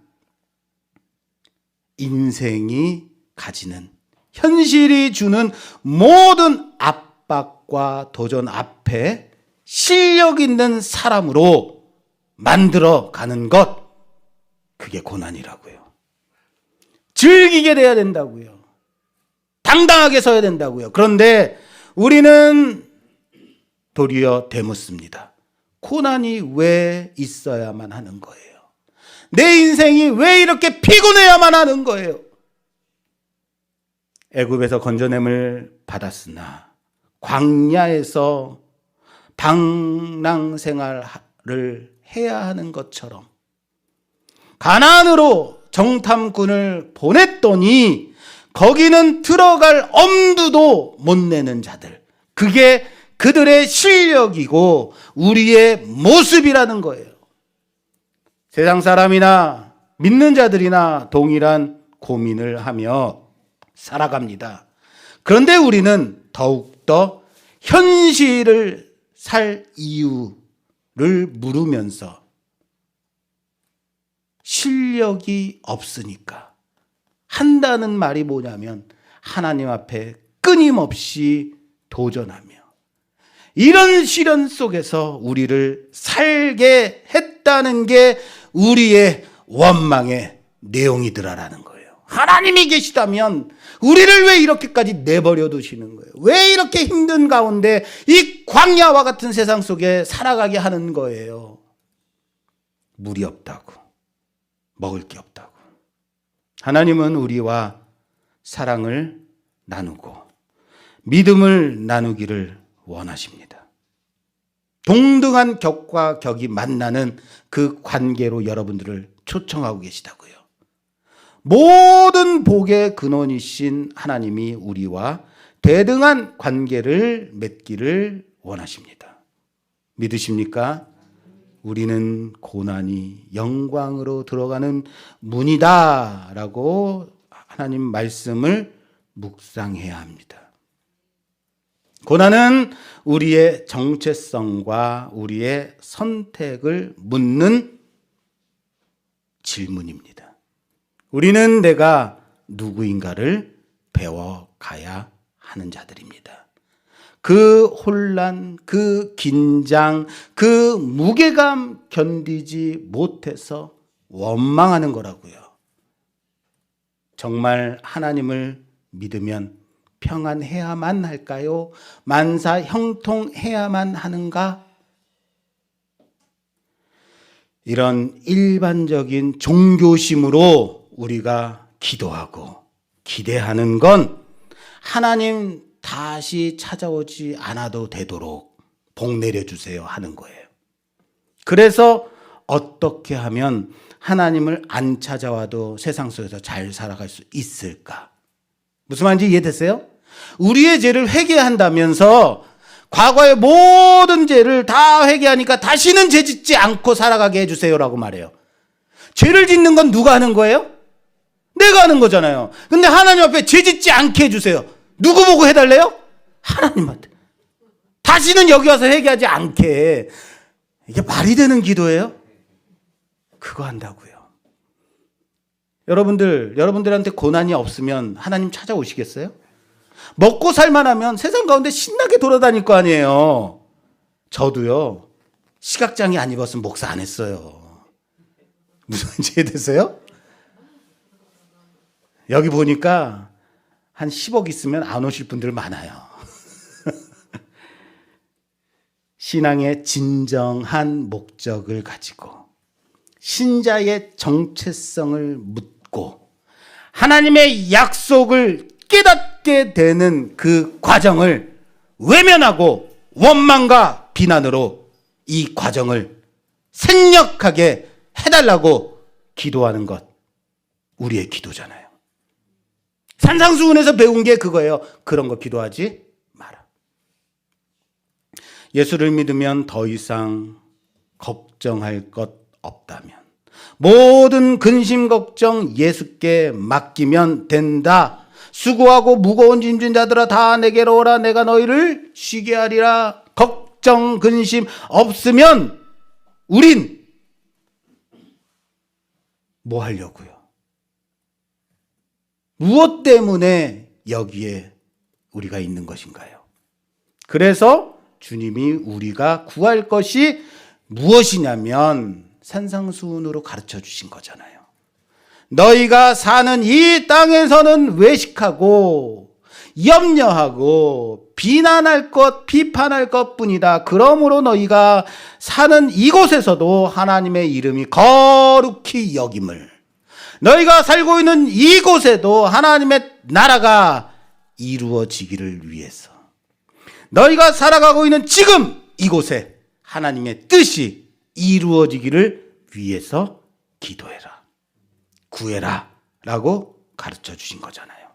인생이 가지는 현실이 주는 모든 압박과 도전 앞에 실력 있는 사람으로 만들어 가는 것, 그게 고난이라고요. 즐기게 돼야 된다고요. 당당하게 서야 된다고요. 그런데 우리는 도리어 되묻습니다. 고난이 왜 있어야만 하는 거예요? 내 인생이 왜 이렇게 피곤해야만 하는 거예요? 애굽에서 건져냄을 받았으나 광야에서 방랑 생활을 해야 하는 것처럼 가나안으로 정탐꾼을 보냈더니 거기는 들어갈 엄두도 못 내는 자들, 그게 그들의 실력이고 우리의 모습이라는 거예요. 세상 사람이나 믿는 자들이나 동일한 고민을 하며 살아갑니다. 그런데 우리는 더욱더 현실을 살 이유를 물으면서 실력이 없으니까 한다는 말이 뭐냐면 하나님 앞에 끊임없이 도전하며 이런 시련 속에서 우리를 살게 했다는 게 우리의 원망의 내용이더라라는 거예요. 하나님이 계시다면 우리를 왜 이렇게까지 내버려 두시는 거예요? 왜 이렇게 힘든 가운데 이 광야와 같은 세상 속에 살아가게 하는 거예요? 물이 없다고, 먹을 게 없다고. 하나님은 우리와 사랑을 나누고 믿음을 나누기를 원하십니다. 동등한 격과 격이 만나는 그 관계로 여러분들을 초청하고 계시다고요. 모든 복의 근원이신 하나님이 우리와 대등한 관계를 맺기를 원하십니다. 믿으십니까? 우리는 고난이 영광으로 들어가는 문이다 라고 하나님 말씀을 묵상해야 합니다. 고난은 우리의 정체성과 우리의 선택을 묻는 질문입니다. 우리는 내가 누구인가를 배워가야 하는 자들입니다. 그 혼란, 그 긴장, 그 무게감 견디지 못해서 원망하는 거라고요. 정말 하나님을 믿으면 평안해야만 할까요? 만사 형통해야만 하는가? 이런 일반적인 종교심으로 우리가 기도하고 기대하는 건 하나님 다시 찾아오지 않아도 되도록 복 내려주세요 하는 거예요. 그래서 어떻게 하면 하나님을 안 찾아와도 세상 속에서 잘 살아갈 수 있을까? 무슨 말인지 이해됐어요? 우리의 죄를 회개한다면서 과거의 모든 죄를 다 회개하니까 다시는 죄 짓지 않고 살아가게 해주세요라고 말해요. 죄를 짓는 건 누가 하는 거예요? 내가 하는 거잖아요. 근데 하나님 앞에 죄 짓지 않게 해주세요. 누구 보고 해달래요? 하나님한테. 다시는 여기 와서 회개하지 않게. 이게 말이 되는 기도예요? 그거 한다고요. 여러분들한테 고난이 없으면 하나님 찾아오시겠어요? 먹고 살만하면 세상 가운데 신나게 돌아다닐 거 아니에요. 저도요. 시각장애 안 입었으면 목사 안 했어요. 무슨 말인지 이해되세요? 여기 보니까 한 10억 있으면 안 오실 분들 많아요. 신앙의 진정한 목적을 가지고 신자의 정체성을 묻고 하나님의 약속을 깨닫게 되는 그 과정을 외면하고 원망과 비난으로 이 과정을 생략하게 해달라고 기도하는 것, 우리의 기도잖아요. 산상수훈에서 배운 게 그거예요. 그런 거 기도하지 마라. 예수를 믿으면 더 이상 걱정할 것 없다면, 모든 근심 걱정 예수께 맡기면 된다. 수고하고 무거운 짐진 자들아 다 내게로 오라. 내가 너희를 쉬게 하리라. 걱정 근심 없으면 우린 뭐 하려고요? 무엇 때문에 여기에 우리가 있는 것인가요? 그래서 주님이 우리가 구할 것이 무엇이냐면 산상수훈으로 가르쳐 주신 거잖아요. 너희가 사는 이 땅에서는 외식하고 염려하고 비난할 것, 비판할 것뿐이다. 그러므로 너희가 사는 이곳에서도 하나님의 이름이 거룩히 여김을, 너희가 살고 있는 이곳에도 하나님의 나라가 이루어지기를 위해서, 너희가 살아가고 있는 지금 이곳에 하나님의 뜻이 이루어지기를 위해서 기도해라, 구해라 라고 가르쳐 주신 거잖아요.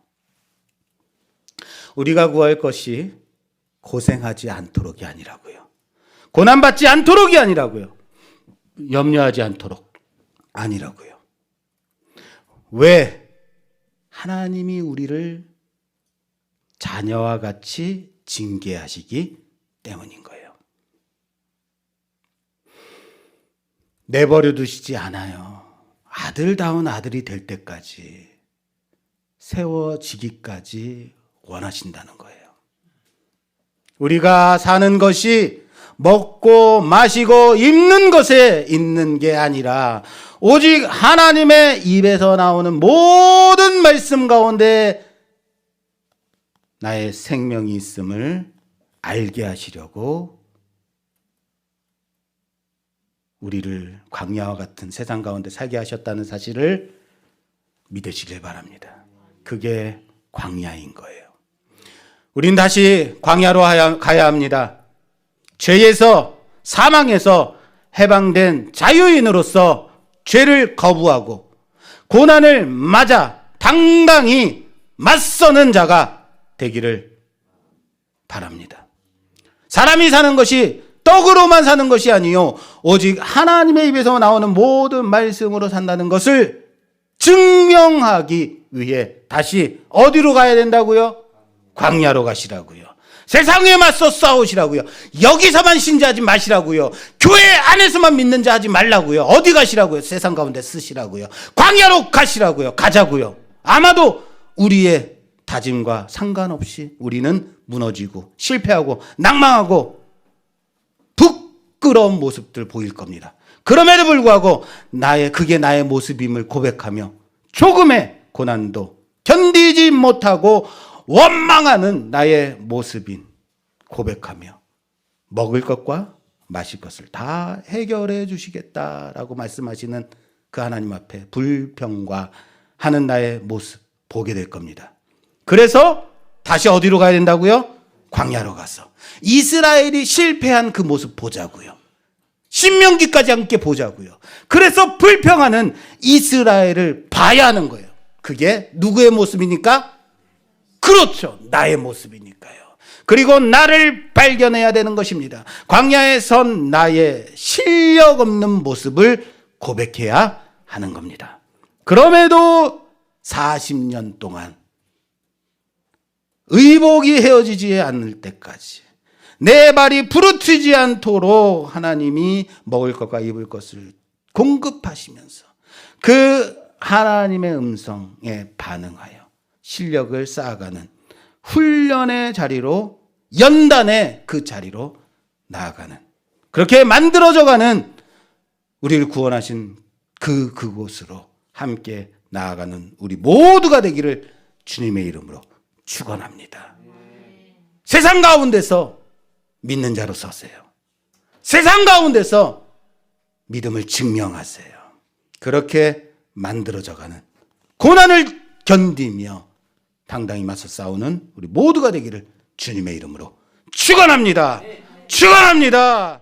우리가 구할 것이 고생하지 않도록이 아니라고요. 고난받지 않도록이 아니라고요. 염려하지 않도록 아니라고요. 왜? 하나님이 우리를 자녀와 같이 징계하시기 때문인 거예요. 내버려 두시지 않아요. 아들다운 아들이 될 때까지, 세워지기까지 원하신다는 거예요. 우리가 사는 것이 먹고 마시고 입는 것에 있는 게 아니라 오직 하나님의 입에서 나오는 모든 말씀 가운데 나의 생명이 있음을 알게 하시려고 우리를 광야와 같은 세상 가운데 살게 하셨다는 사실을 믿으시길 바랍니다. 그게 광야인 거예요. 우린 다시 광야로 가야 합니다. 죄에서, 사망에서 해방된 자유인으로서 죄를 거부하고 고난을 맞아 당당히 맞서는 자가 되기를 바랍니다. 사람이 사는 것이 떡으로만 사는 것이 아니요, 오직 하나님의 입에서 나오는 모든 말씀으로 산다는 것을 증명하기 위해 다시 어디로 가야 된다고요? 광야로 가시라고요. 세상에 맞서 싸우시라고요. 여기서만 신자하지 마시라고요. 교회 안에서만 믿는 자 하지 말라고요. 어디 가시라고요? 세상 가운데 쓰시라고요. 광야로 가시라고요. 가자고요. 아마도 우리의 다짐과 상관없이 우리는 무너지고 실패하고 낭망하고 부끄러운 모습들 보일 겁니다. 그럼에도 불구하고 그게 나의 모습임을 고백하며 조금의 고난도 견디지 못하고 원망하는 나의 모습인 고백하며 먹을 것과 마실 것을 다 해결해 주시겠다라고 말씀하시는 그 하나님 앞에 불평과하는 나의 모습 보게 될 겁니다. 그래서 다시 어디로 가야 된다고요? 광야로 가서 이스라엘이 실패한 그 모습 보자고요. 신명기까지 함께 보자고요. 그래서 불평하는 이스라엘을 봐야 하는 거예요. 그게 누구의 모습이니까? 그렇죠. 나의 모습이니까요. 그리고 나를 발견해야 되는 것입니다. 광야에 선 나의 실력 없는 모습을 고백해야 하는 겁니다. 그럼에도 40년 동안 의복이 헤어지지 않을 때까지 내 발이 부르트지 않도록 하나님이 먹을 것과 입을 것을 공급하시면서 그 하나님의 음성에 반응하여 실력을 쌓아가는 훈련의 자리로, 연단의 그 자리로 나아가는, 그렇게 만들어져가는 우리를 구원하신 그곳으로 함께 나아가는 우리 모두가 되기를 주님의 이름으로 축원합니다. 세상 가운데서 믿는 자로 서세요. 세상 가운데서 믿음을 증명하세요. 그렇게 만들어져가는, 고난을 견디며 당당히 맞서 싸우는 우리 모두가 되기를 주님의 이름으로 축원합니다. 축원합니다.